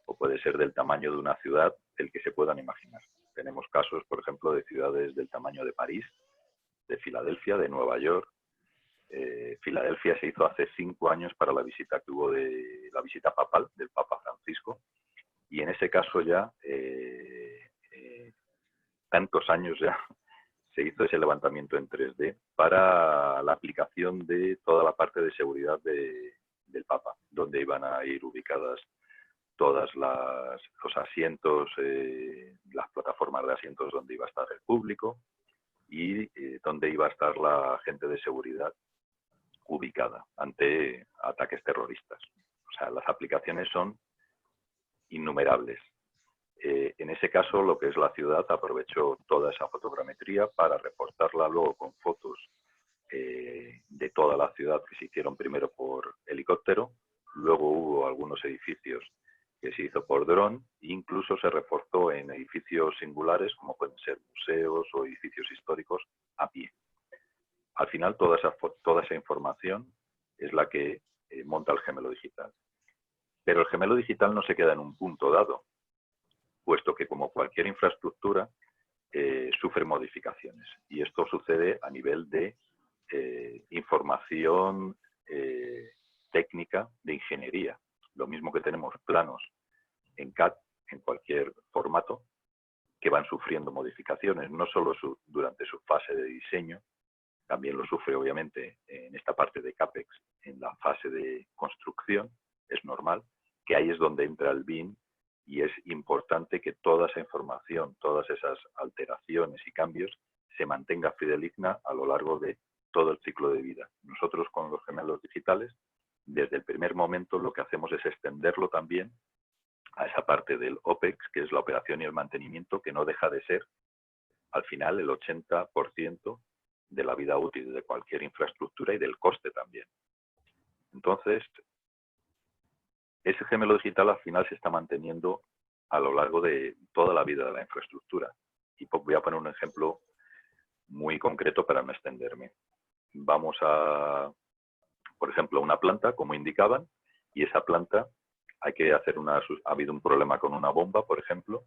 o puede ser del tamaño de una ciudad, el que se puedan imaginar. Tenemos casos, por ejemplo, de ciudades del tamaño de París, de Filadelfia, de Nueva York. Filadelfia se hizo hace 5 años para la visita que hubo de la visita papal del Papa Francisco, y en ese caso ya tantos años ya se hizo ese levantamiento en 3D para la aplicación de toda la parte de seguridad del Papa, donde iban a ir ubicadas todas los asientos, las plataformas de asientos donde iba a estar el público y donde iba a estar la gente de seguridad ubicada ante ataques terroristas. O sea, las aplicaciones son innumerables. En ese caso, lo que es la ciudad aprovechó toda esa fotogrametría para reportarla luego con fotos de toda la ciudad que se hicieron primero por helicóptero, luego hubo algunos edificios que se hizo por dron, incluso se reforzó en edificios singulares como pueden ser museos o edificios históricos a pie. Al final toda esa información es la que monta el gemelo digital. Pero el gemelo digital no se queda en un punto dado, puesto que como cualquier infraestructura sufre modificaciones. Y esto sucede a nivel de información técnica de ingeniería. Lo mismo que tenemos planos en CAD, en cualquier formato, que van sufriendo modificaciones, no solo durante su fase de diseño, también lo sufre obviamente en esta parte de CAPEX, en la fase de construcción, es normal, que ahí es donde entra el BIM y es importante que toda esa información, todas esas alteraciones y cambios se mantenga fidedigna a lo largo de todo el ciclo de vida. Nosotros con los gemelos digitales, desde el primer momento lo que hacemos es extenderlo también a esa parte del OPEX, que es la operación y el mantenimiento, que no deja de ser, al final, el 80% de la vida útil de cualquier infraestructura y del coste también. Entonces, ese gemelo digital al final se está manteniendo a lo largo de toda la vida de la infraestructura. Y voy a poner un ejemplo muy concreto para no extenderme. Vamos a, por ejemplo, una planta, como indicaban, y esa planta hay que hacer ha habido un problema con una bomba, por ejemplo,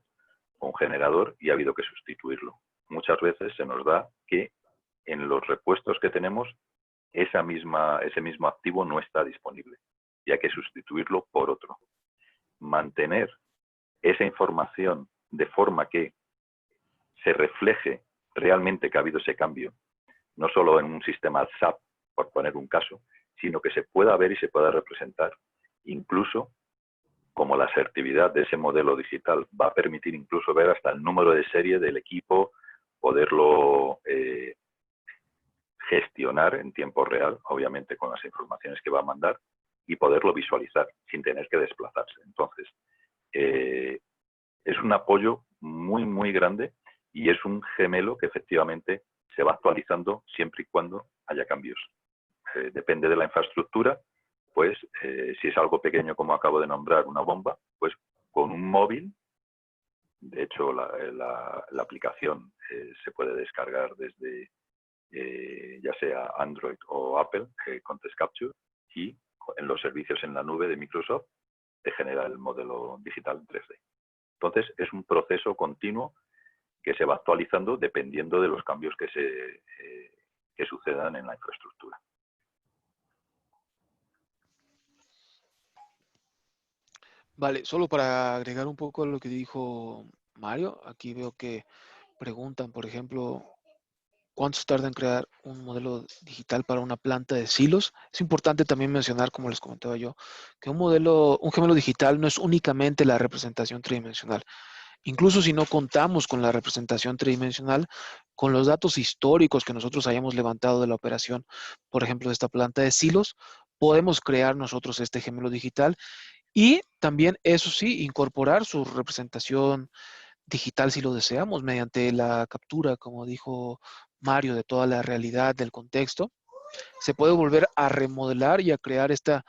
o un generador, y ha habido que sustituirlo. Muchas veces se nos da que en los repuestos que tenemos, ese mismo activo no está disponible y hay que sustituirlo por otro. Mantener esa información de forma que se refleje realmente que ha habido ese cambio, no solo en un sistema SAP, por poner un caso, sino que se pueda ver y se pueda representar. Incluso, como la asertividad de ese modelo digital va a permitir incluso ver hasta el número de serie del equipo, poderlo gestionar en tiempo real, obviamente con las informaciones que va a mandar, y poderlo visualizar sin tener que desplazarse. Entonces, es un apoyo muy, muy grande y es un gemelo que efectivamente se va actualizando siempre y cuando haya cambios. Depende de la infraestructura, pues si es algo pequeño como acabo de nombrar, una bomba, pues con un móvil, de hecho la aplicación se puede descargar desde ya sea Android o Apple, Context Capture, y en los servicios en la nube de Microsoft te genera el modelo digital en 3D. Entonces es un proceso continuo que se va actualizando dependiendo de los cambios que sucedan en la infraestructura. Vale, solo para agregar un poco a lo que dijo Mario, aquí veo que preguntan, por ejemplo, ¿cuánto se tarda en crear un modelo digital para una planta de silos? Es importante también mencionar, como les comentaba yo, que un gemelo digital no es únicamente la representación tridimensional. Incluso si no contamos con la representación tridimensional, con los datos históricos que nosotros hayamos levantado de la operación, por ejemplo, de esta planta de silos, podemos crear nosotros este gemelo digital y también, eso sí, incorporar su representación digital si lo deseamos, mediante la captura, como dijo Mario, de toda la realidad del contexto. Se puede volver a remodelar y a crear esta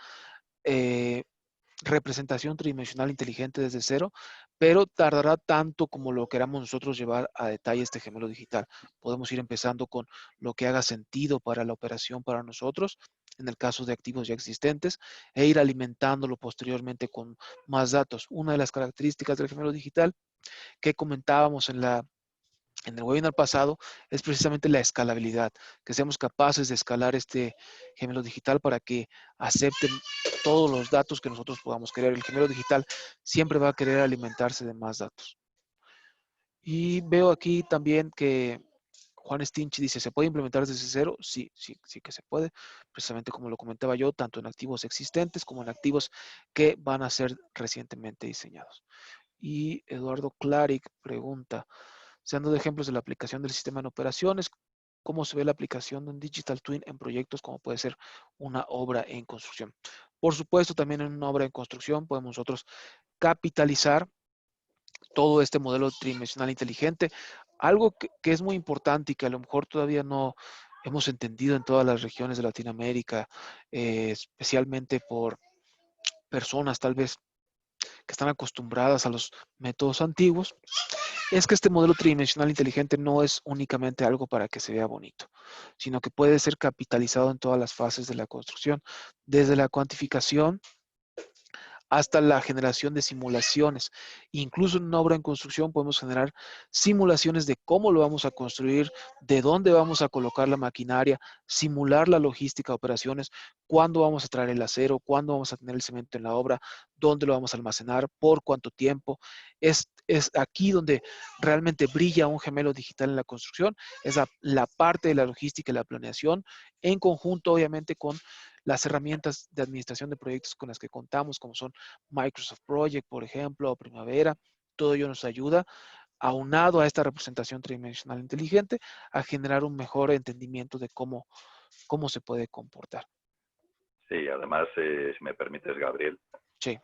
representación tridimensional inteligente desde cero, pero tardará tanto como lo queramos nosotros llevar a detalle este gemelo digital. Podemos ir empezando con lo que haga sentido para la operación para nosotros, en el caso de activos ya existentes, e ir alimentándolo posteriormente con más datos. Una de las características del gemelo digital que comentábamos en el webinar pasado es precisamente la escalabilidad, que seamos capaces de escalar este gemelo digital para que acepten todos los datos que nosotros podamos querer. El gemelo digital siempre va a querer alimentarse de más datos. Y veo aquí también que Juan Stinch dice, ¿se puede implementar desde cero? Sí, sí, sí que se puede. Precisamente como lo comentaba yo, tanto en activos existentes como en activos que van a ser recientemente diseñados. Y Eduardo Claric pregunta, se han dado ejemplos de la aplicación del sistema en operaciones. ¿Cómo se ve la aplicación de un Digital Twin en proyectos como puede ser una obra en construcción? Por supuesto, también en una obra en construcción podemos nosotros capitalizar todo este modelo tridimensional inteligente. Algo que es muy importante y que a lo mejor todavía no hemos entendido en todas las regiones de Latinoamérica, especialmente por personas tal vez que están acostumbradas a los métodos antiguos, es que este modelo tridimensional inteligente no es únicamente algo para que se vea bonito, sino que puede ser capitalizado en todas las fases de la construcción, desde la cuantificación hasta la generación de simulaciones. Incluso en una obra en construcción podemos generar simulaciones de cómo lo vamos a construir, de dónde vamos a colocar la maquinaria, simular la logística de operaciones, cuándo vamos a traer el acero, cuándo vamos a tener el cemento en la obra, dónde lo vamos a almacenar, por cuánto tiempo. Es aquí donde realmente brilla un gemelo digital en la construcción, es la parte de la logística y la planeación, en conjunto obviamente con las herramientas de administración de proyectos con las que contamos, como son Microsoft Project, por ejemplo, o Primavera. Todo ello nos ayuda, aunado a esta representación tridimensional inteligente, a generar un mejor entendimiento de cómo se puede comportar. Sí, además, si me permites, Gabriel, Sí.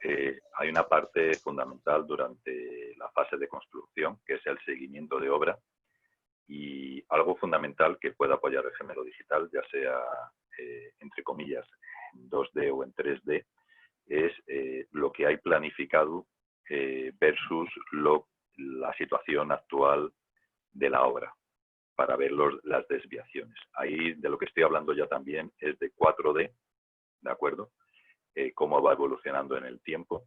hay una parte fundamental durante la fase de construcción, que es el seguimiento de obra, y algo fundamental que puede apoyar el gemelo digital, ya sea, entre comillas, en 2D o en 3D, es lo que hay planificado versus la situación actual de la obra, para ver las desviaciones. Ahí de lo que estoy hablando ya también es de 4D, ¿de acuerdo? Cómo va evolucionando en el tiempo,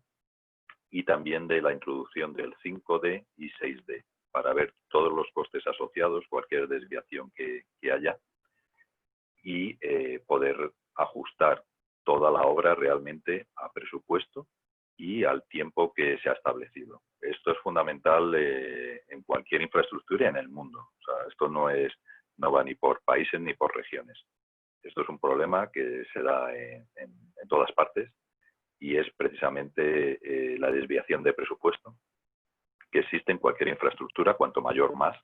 y también de la introducción del 5D y 6D, para ver todos los costes asociados, cualquier desviación que haya, y poder ajustar toda la obra realmente a presupuesto y al tiempo que se ha establecido. Esto es fundamental en cualquier infraestructura en el mundo. O sea, esto no va ni por países ni por regiones. Esto es un problema que se da en todas partes, y es precisamente la desviación de presupuesto que existe en cualquier infraestructura, cuanto mayor más.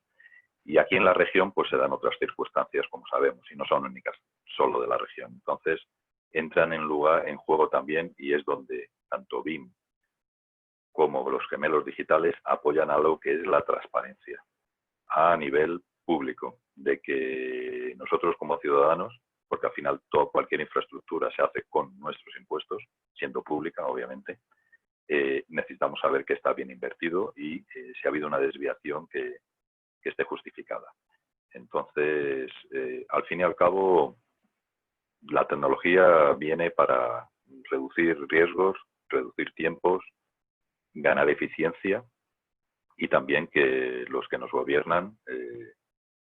Y aquí en la región pues se dan otras circunstancias, como sabemos, y no son únicas solo de la región. Entonces entran en juego también, y es donde tanto BIM como los gemelos digitales apoyan a lo que es la transparencia a nivel público, de que nosotros como ciudadanos, porque al final cualquier infraestructura se hace con nuestros impuestos, siendo pública obviamente, necesitamos saber que está bien invertido y si ha habido una desviación que esté justificada. Entonces, al fin y al cabo, la tecnología viene para reducir riesgos, reducir tiempos, ganar eficiencia, y también que los que nos gobiernan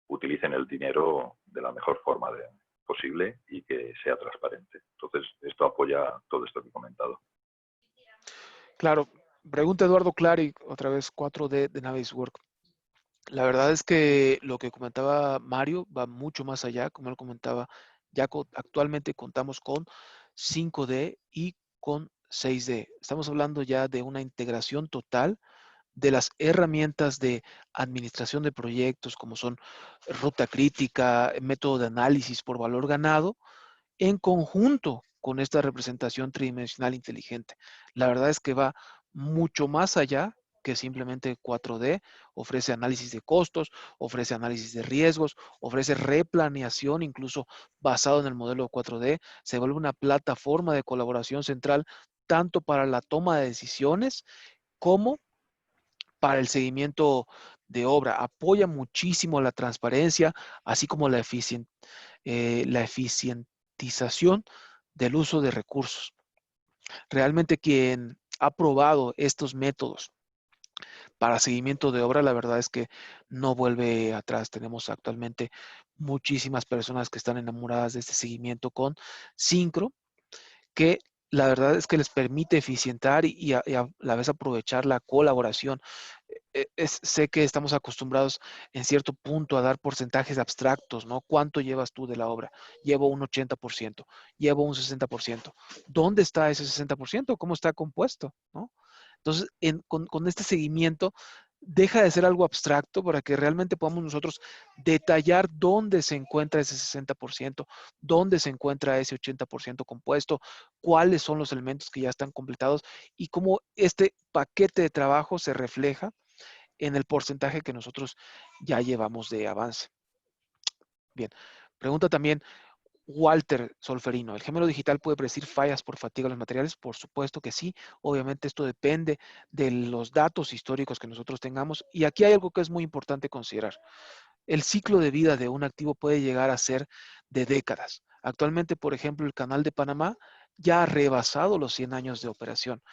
utilicen el dinero de la mejor forma posible y que sea transparente. Entonces, esto apoya todo esto que he comentado. Claro. Pregunta Eduardo Clary, otra vez 4D de Navisworks. La verdad es que lo que comentaba Mario va mucho más allá. Como él comentaba, ya actualmente contamos con 5D y con 6D. Estamos hablando ya de una integración total de las herramientas de administración de proyectos, como son ruta crítica, método de análisis por valor ganado, en conjunto con esta representación tridimensional inteligente. La verdad es que va mucho más allá que simplemente 4D, ofrece análisis de costos, ofrece análisis de riesgos, ofrece replaneación, incluso basado en el modelo 4D, se vuelve una plataforma de colaboración central tanto para la toma de decisiones como para el seguimiento de obra. Apoya muchísimo la transparencia, así como la eficientización del uso de recursos. Realmente quien ha probado estos métodos para seguimiento de obra, la verdad es que no vuelve atrás. Tenemos actualmente muchísimas personas que están enamoradas de este seguimiento con Syncro, que la verdad es que les permite eficientar y a la vez aprovechar la colaboración. Sé que estamos acostumbrados en cierto punto a dar porcentajes abstractos, ¿no? ¿Cuánto llevas tú de la obra? Llevo un 80%, llevo un 60%. ¿Dónde está ese 60%? ¿Cómo está compuesto? ¿No? Entonces, con este seguimiento, deja de ser algo abstracto para que realmente podamos nosotros detallar dónde se encuentra ese 60%, dónde se encuentra ese 80% compuesto, cuáles son los elementos que ya están completados y cómo este paquete de trabajo se refleja en el porcentaje que nosotros ya llevamos de avance. Bien, pregunta también Walter Solferino, ¿el gemelo digital puede predecir fallas por fatiga de los materiales? Por supuesto que sí. Obviamente esto depende de los datos históricos que nosotros tengamos. Y aquí hay algo que es muy importante considerar. El ciclo de vida de un activo puede llegar a ser de décadas. Actualmente, por ejemplo, el Canal de Panamá ya ha rebasado los 100 años de operación.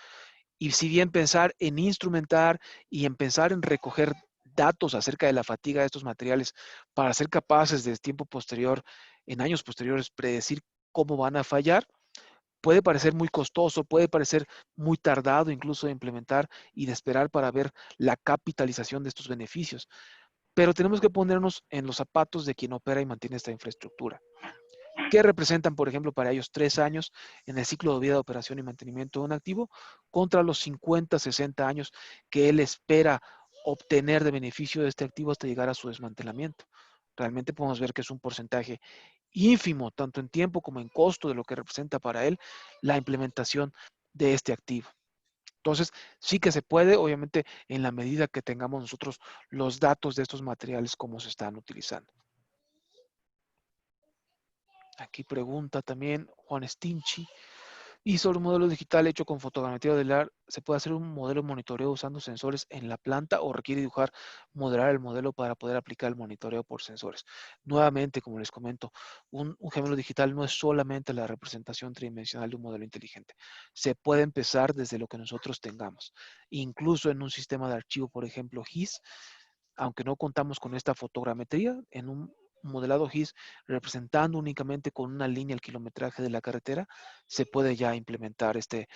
Y si bien pensar en instrumentar y en pensar en recoger datos acerca de la fatiga de estos materiales para ser capaces de tiempo posterior, en años posteriores, predecir cómo van a fallar, puede parecer muy costoso, puede parecer muy tardado incluso de implementar y de esperar para ver la capitalización de estos beneficios. Pero tenemos que ponernos en los zapatos de quien opera y mantiene esta infraestructura. ¿Qué representan, por ejemplo, para ellos 3 años en el ciclo de vida de operación y mantenimiento de un activo contra los 50, 60 años que él espera obtener de beneficio de este activo hasta llegar a su desmantelamiento? Realmente podemos ver que es un porcentaje ínfimo, tanto en tiempo como en costo de lo que representa para él la implementación de este activo. Entonces, sí que se puede, obviamente, en la medida que tengamos nosotros los datos de estos materiales, cómo se están utilizando. Aquí pregunta también Juan Stinchi. Y sobre un modelo digital hecho con fotogrametría modelar, ¿se puede hacer un modelo de monitoreo usando sensores en la planta o requiere dibujar, modelar el modelo para poder aplicar el monitoreo por sensores? Nuevamente, como les comento, un gemelo digital no es solamente la representación tridimensional de un modelo inteligente. Se puede empezar desde lo que nosotros tengamos. Incluso en un sistema de archivo, por ejemplo, GIS, aunque no contamos con esta fotogrametría, en un modelado GIS representando únicamente con una línea el kilometraje de la carretera, se puede ya implementar este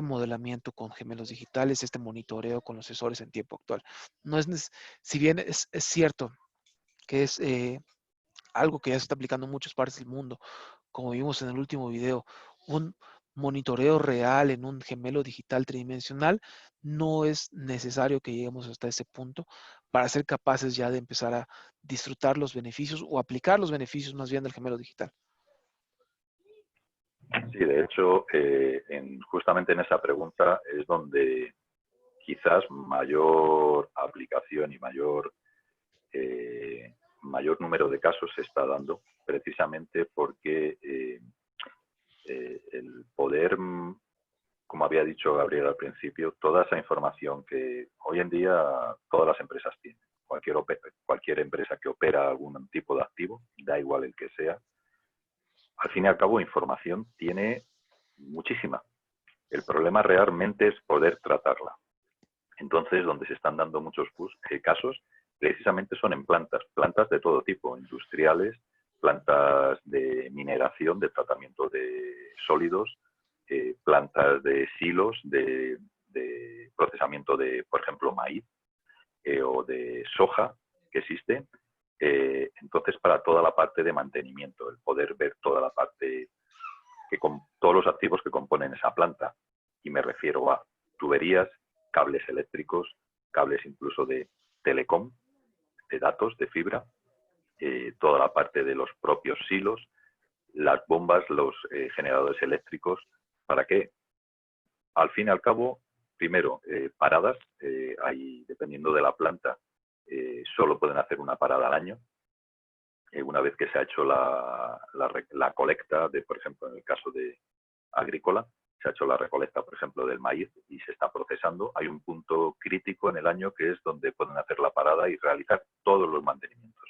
modelamiento con gemelos digitales, este monitoreo con los sensores en tiempo actual. No es, si bien es cierto que es algo que ya se está aplicando en muchas partes del mundo, como vimos en el último video, un monitoreo real en un gemelo digital tridimensional, no es necesario que lleguemos hasta ese punto para ser capaces ya de empezar a disfrutar los beneficios o aplicar los beneficios más bien del gemelo digital. Sí, de hecho, justamente en esa pregunta es donde quizás mayor aplicación y mayor número de casos se está dando, precisamente porque el poder, como había dicho Gabriel al principio, toda esa información que hoy en día todas las empresas tienen, cualquier empresa que opera algún tipo de activo, da igual el que sea, al fin y al cabo información tiene muchísima. El problema realmente es poder tratarla. Entonces, donde se están dando muchos casos, precisamente son en plantas de todo tipo, industriales, plantas de mineración, de tratamiento de sólidos, plantas de silos, de procesamiento de, por ejemplo, maíz o de soja que existe. Entonces, para toda la parte de mantenimiento, el poder ver toda la parte, con todos los activos que componen esa planta. Y me refiero a tuberías, cables eléctricos, cables incluso de telecom, de datos, de fibra, toda la parte de los propios silos, las bombas, los generadores eléctricos. ¿Para qué? Al fin y al cabo, primero, paradas. Hay, dependiendo de la planta, solo pueden hacer una parada al año. Una vez que se ha hecho la colecta, por ejemplo, en el caso de agrícola, se ha hecho la recolecta, por ejemplo, del maíz y se está procesando, hay un punto crítico en el año que es donde pueden hacer la parada y realizar todos los mantenimientos.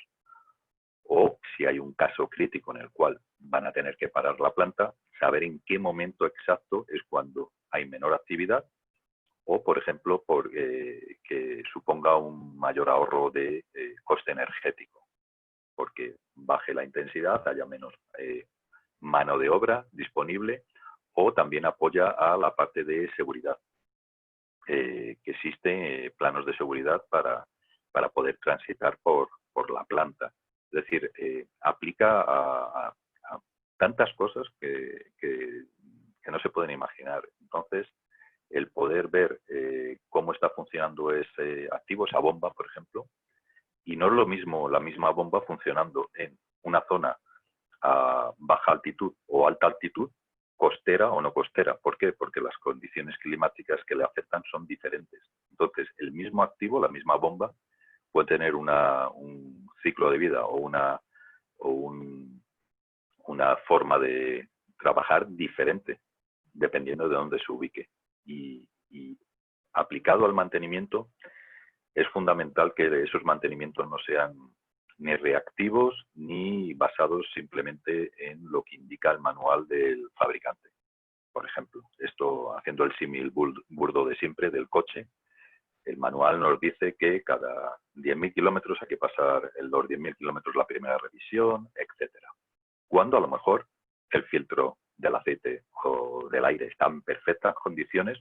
O si hay un caso crítico en el cual van a tener que parar la planta, saber en qué momento exacto es cuando hay menor actividad o, por ejemplo, que suponga un mayor ahorro de coste energético, porque baje la intensidad, haya menos mano de obra disponible, o también apoya a la parte de seguridad, que existen planos de seguridad para poder transitar por la planta. Es decir, aplica a tantas cosas que no se pueden imaginar. Entonces, el poder ver cómo está funcionando ese activo, esa bomba, por ejemplo, y no es lo mismo la misma bomba funcionando en una zona a baja altitud o alta altitud, costera o no costera. ¿Por qué? Porque las condiciones climáticas que le afectan son diferentes. Entonces, el mismo activo, la misma bomba, puede tener un ciclo de vida o una forma de trabajar diferente, dependiendo de dónde se ubique. Y aplicado al mantenimiento, es fundamental que esos mantenimientos no sean ni reactivos ni basados simplemente en lo que indica el manual del fabricante. Por ejemplo, esto haciendo el símil burdo de siempre del coche, el manual nos dice que cada 10.000 kilómetros hay que pasar los 10.000 kilómetros la primera revisión, etcétera. Cuando a lo mejor el filtro del aceite o del aire está en perfectas condiciones,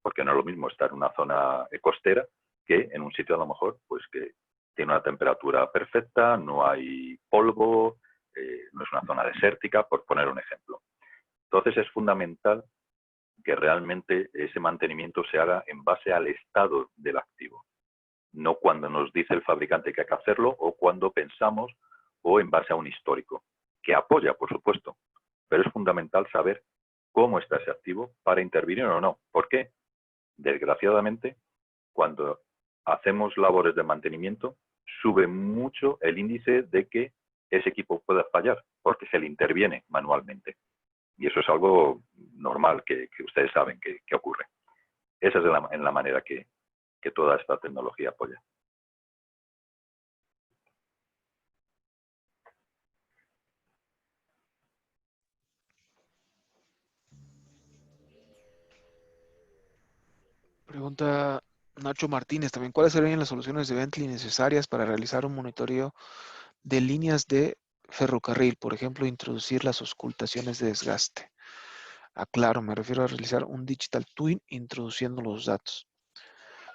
porque no es lo mismo estar en una zona costera que en un sitio a lo mejor pues que tiene una temperatura perfecta, no hay polvo, no es una zona desértica, por poner un ejemplo. Entonces es fundamental que realmente ese mantenimiento se haga en base al estado del activo, no cuando nos dice el fabricante que hay que hacerlo o cuando pensamos o en base a un histórico, que apoya, por supuesto, pero es fundamental saber cómo está ese activo para intervenir o no. ¿Por qué? Desgraciadamente, cuando hacemos labores de mantenimiento, sube mucho el índice de que ese equipo pueda fallar, porque se le interviene manualmente. Y eso es algo normal que ustedes saben que ocurre. Esa es la manera que toda esta tecnología apoya. Pregunta Nacho Martínez también, ¿cuáles serían las soluciones de Bentley necesarias para realizar un monitoreo de líneas de ferrocarril? Por ejemplo, introducir las auscultaciones de desgaste. Aclaro, me refiero a realizar un digital twin introduciendo los datos.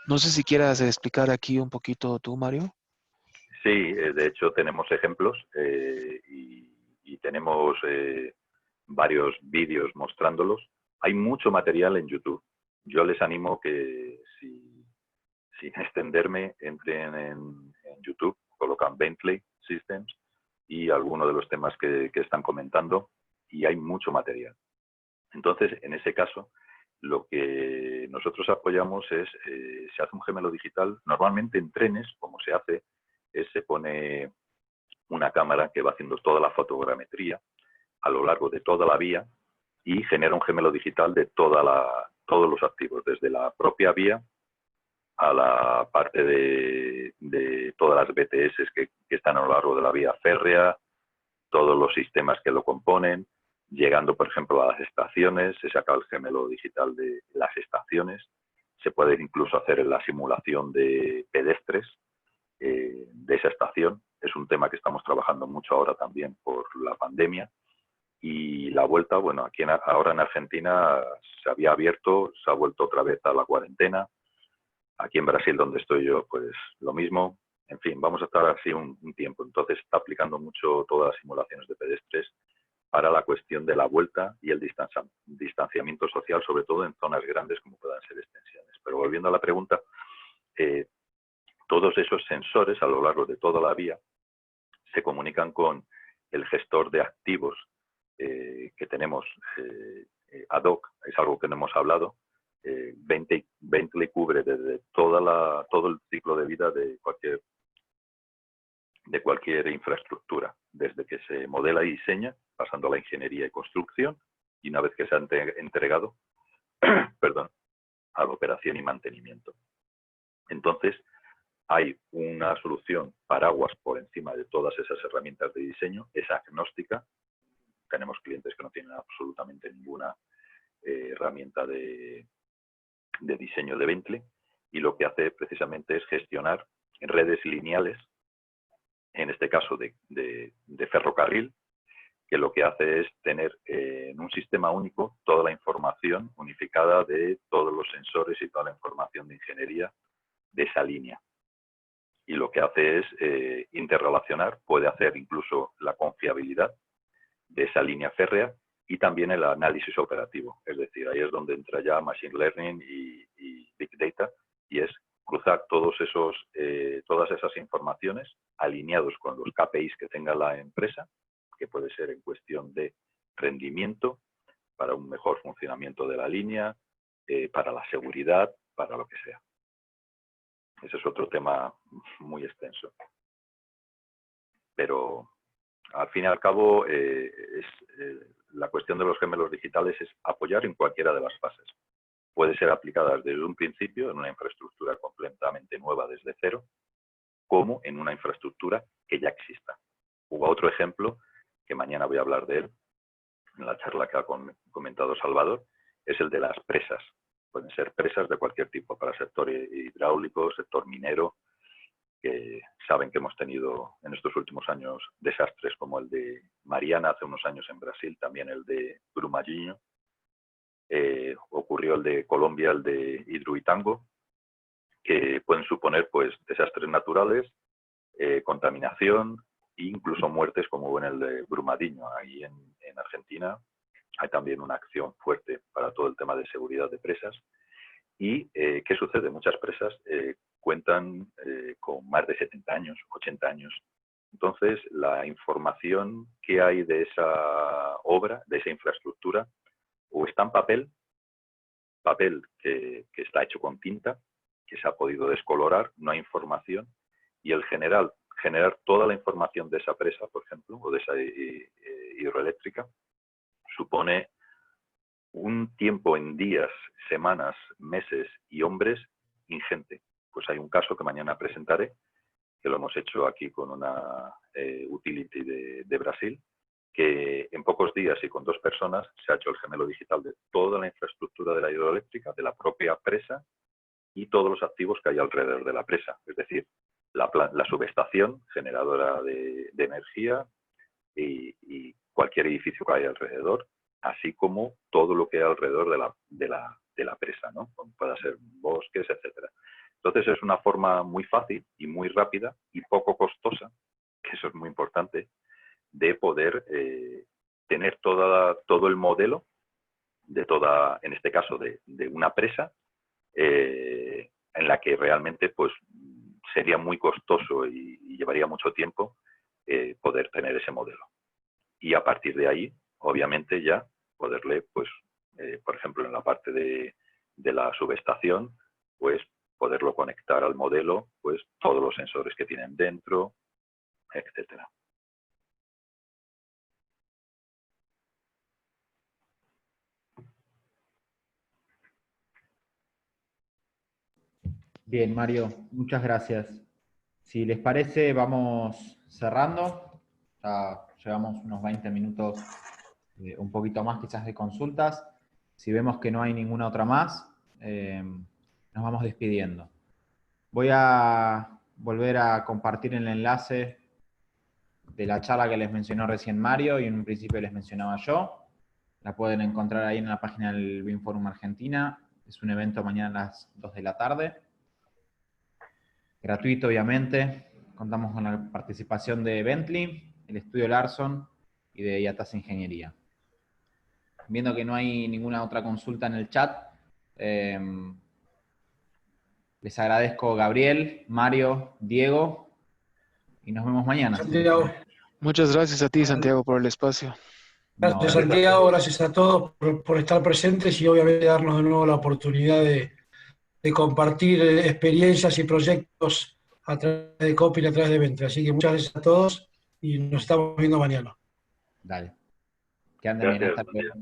No sé si quieras explicar aquí un poquito tú, Mario. Sí, de hecho tenemos ejemplos y tenemos varios vídeos mostrándolos. Hay mucho material en YouTube. Yo les animo que, sin extenderme, entren en YouTube, colocan Bentley Systems y algunos de los temas que están comentando, y hay mucho material. Entonces, en ese caso, lo que nosotros apoyamos es, se hace un gemelo digital, normalmente en trenes, como se hace, se pone una cámara que va haciendo toda la fotogrametría a lo largo de toda la vía y genera un gemelo digital de todos los activos, desde la propia vía a la parte de todas las BTS que están a lo largo de la vía férrea, todos los sistemas que lo componen, llegando, por ejemplo, a las estaciones, se saca el gemelo digital de las estaciones, se puede incluso hacer la simulación de pedestres de esa estación. Es un tema que estamos trabajando mucho ahora también por la pandemia. Y la vuelta, bueno, aquí ahora en Argentina se había abierto, se ha vuelto otra vez a la cuarentena. Aquí en Brasil, donde estoy yo, pues lo mismo. En fin, vamos a estar así un tiempo. Entonces está aplicando mucho todas las simulaciones de pedestres para la cuestión de la vuelta y el distanciamiento social, sobre todo en zonas grandes como puedan ser extensiones. Pero volviendo a la pregunta, todos esos sensores a lo largo de toda la vía se comunican con el gestor de activos que tenemos ad hoc, es algo que no hemos hablado. Bentley cubre desde todo el ciclo de vida de cualquier infraestructura, desde que se modela y diseña, pasando a la ingeniería y construcción, y una vez que se ha entregado, perdón, a la operación y mantenimiento. Entonces, hay una solución paraguas por encima de todas esas herramientas de diseño, es agnóstica. Tenemos clientes que no tienen absolutamente ninguna herramienta de diseño de Bentley, y lo que hace precisamente es gestionar redes lineales, en este caso de ferrocarril, que lo que hace es tener en un sistema único toda la información unificada de todos los sensores y toda la información de ingeniería de esa línea. Y lo que hace es interrelacionar, puede hacer incluso la confiabilidad de esa línea férrea y también el análisis operativo. Es decir, ahí es donde entra ya Machine Learning y Big Data, y es cruzar todas esas informaciones alineados con los KPIs que tenga la empresa, que puede ser en cuestión de rendimiento, para un mejor funcionamiento de la línea, para la seguridad, para lo que sea. Ese es otro tema muy extenso. Pero al fin y al cabo, la cuestión de los gemelos digitales es apoyar en cualquiera de las fases. Puede ser aplicada desde un principio en una infraestructura completamente nueva desde cero, como en una infraestructura que ya exista. Hubo otro ejemplo, que mañana voy a hablar de él, en la charla que ha comentado Salvador, es el de las presas. Pueden ser presas de cualquier tipo, para sector hidráulico, sector minero, que saben que hemos tenido en estos últimos años desastres como el de Mariana hace unos años en Brasil, también el de Brumadinho, ocurrió el de Colombia, el de Hidroituango, que pueden suponer pues desastres naturales, contaminación e incluso muertes como en el de Brumadinho. Ahí en Argentina hay también una acción fuerte para todo el tema de seguridad de presas. ¿Y qué sucede? Muchas presas cuentan con más de 70 años, 80 años. Entonces, la información que hay de esa obra, de esa infraestructura, o está en papel que está hecho con tinta, que se ha podido descolorar, no hay información, y el generar toda la información de esa presa, por ejemplo, o de esa hidroeléctrica, supone un tiempo en días, semanas, meses y hombres ingente. Pues hay un caso que mañana presentaré, que lo hemos hecho aquí con una utility de Brasil, que en pocos días y con 2 personas se ha hecho el gemelo digital de toda la infraestructura de la hidroeléctrica, de la propia presa y todos los activos que hay alrededor de la presa. Es decir, la subestación generadora de energía y cualquier edificio que haya alrededor, así como todo lo que hay alrededor de la presa, ¿no? Como pueda ser bosques, etcétera. Entonces es una forma muy fácil y muy rápida y poco costosa, que eso es muy importante, de poder tener todo el modelo de toda, en este caso de una presa, en la que realmente pues sería muy costoso y llevaría mucho tiempo poder tener ese modelo. Y a partir de ahí, obviamente ya poderle, pues, por ejemplo, en la parte de la subestación, pues poderlo conectar al modelo, pues todos los sensores que tienen dentro, etcétera. Bien, Mario, muchas gracias. Si les parece, vamos cerrando. Ya llevamos unos 20 minutos, un poquito más quizás de consultas. Si vemos que no hay ninguna otra más, nos vamos despidiendo. Voy a volver a compartir el enlace de la charla que les mencionó recién Mario y en un principio les mencionaba yo. La pueden encontrar ahí en la página del BIM Forum Argentina. Es un evento mañana a las 2 de la tarde. Gratuito, obviamente. Contamos con la participación de Bentley, el estudio Larson y de IATAS Ingeniería. Viendo que no hay ninguna otra consulta en el chat, les agradezco Gabriel, Mario, Diego, y nos vemos mañana. Santiago. Muchas gracias a ti, Santiago, por el espacio. Gracias, Santiago, gracias a todos por estar presentes y obviamente darnos de nuevo la oportunidad de compartir experiencias y proyectos a través de Copil, a través de Bentley. Así que muchas gracias a todos y nos estamos viendo mañana. Dale. Que anden bien. Gracias, Hasta luego.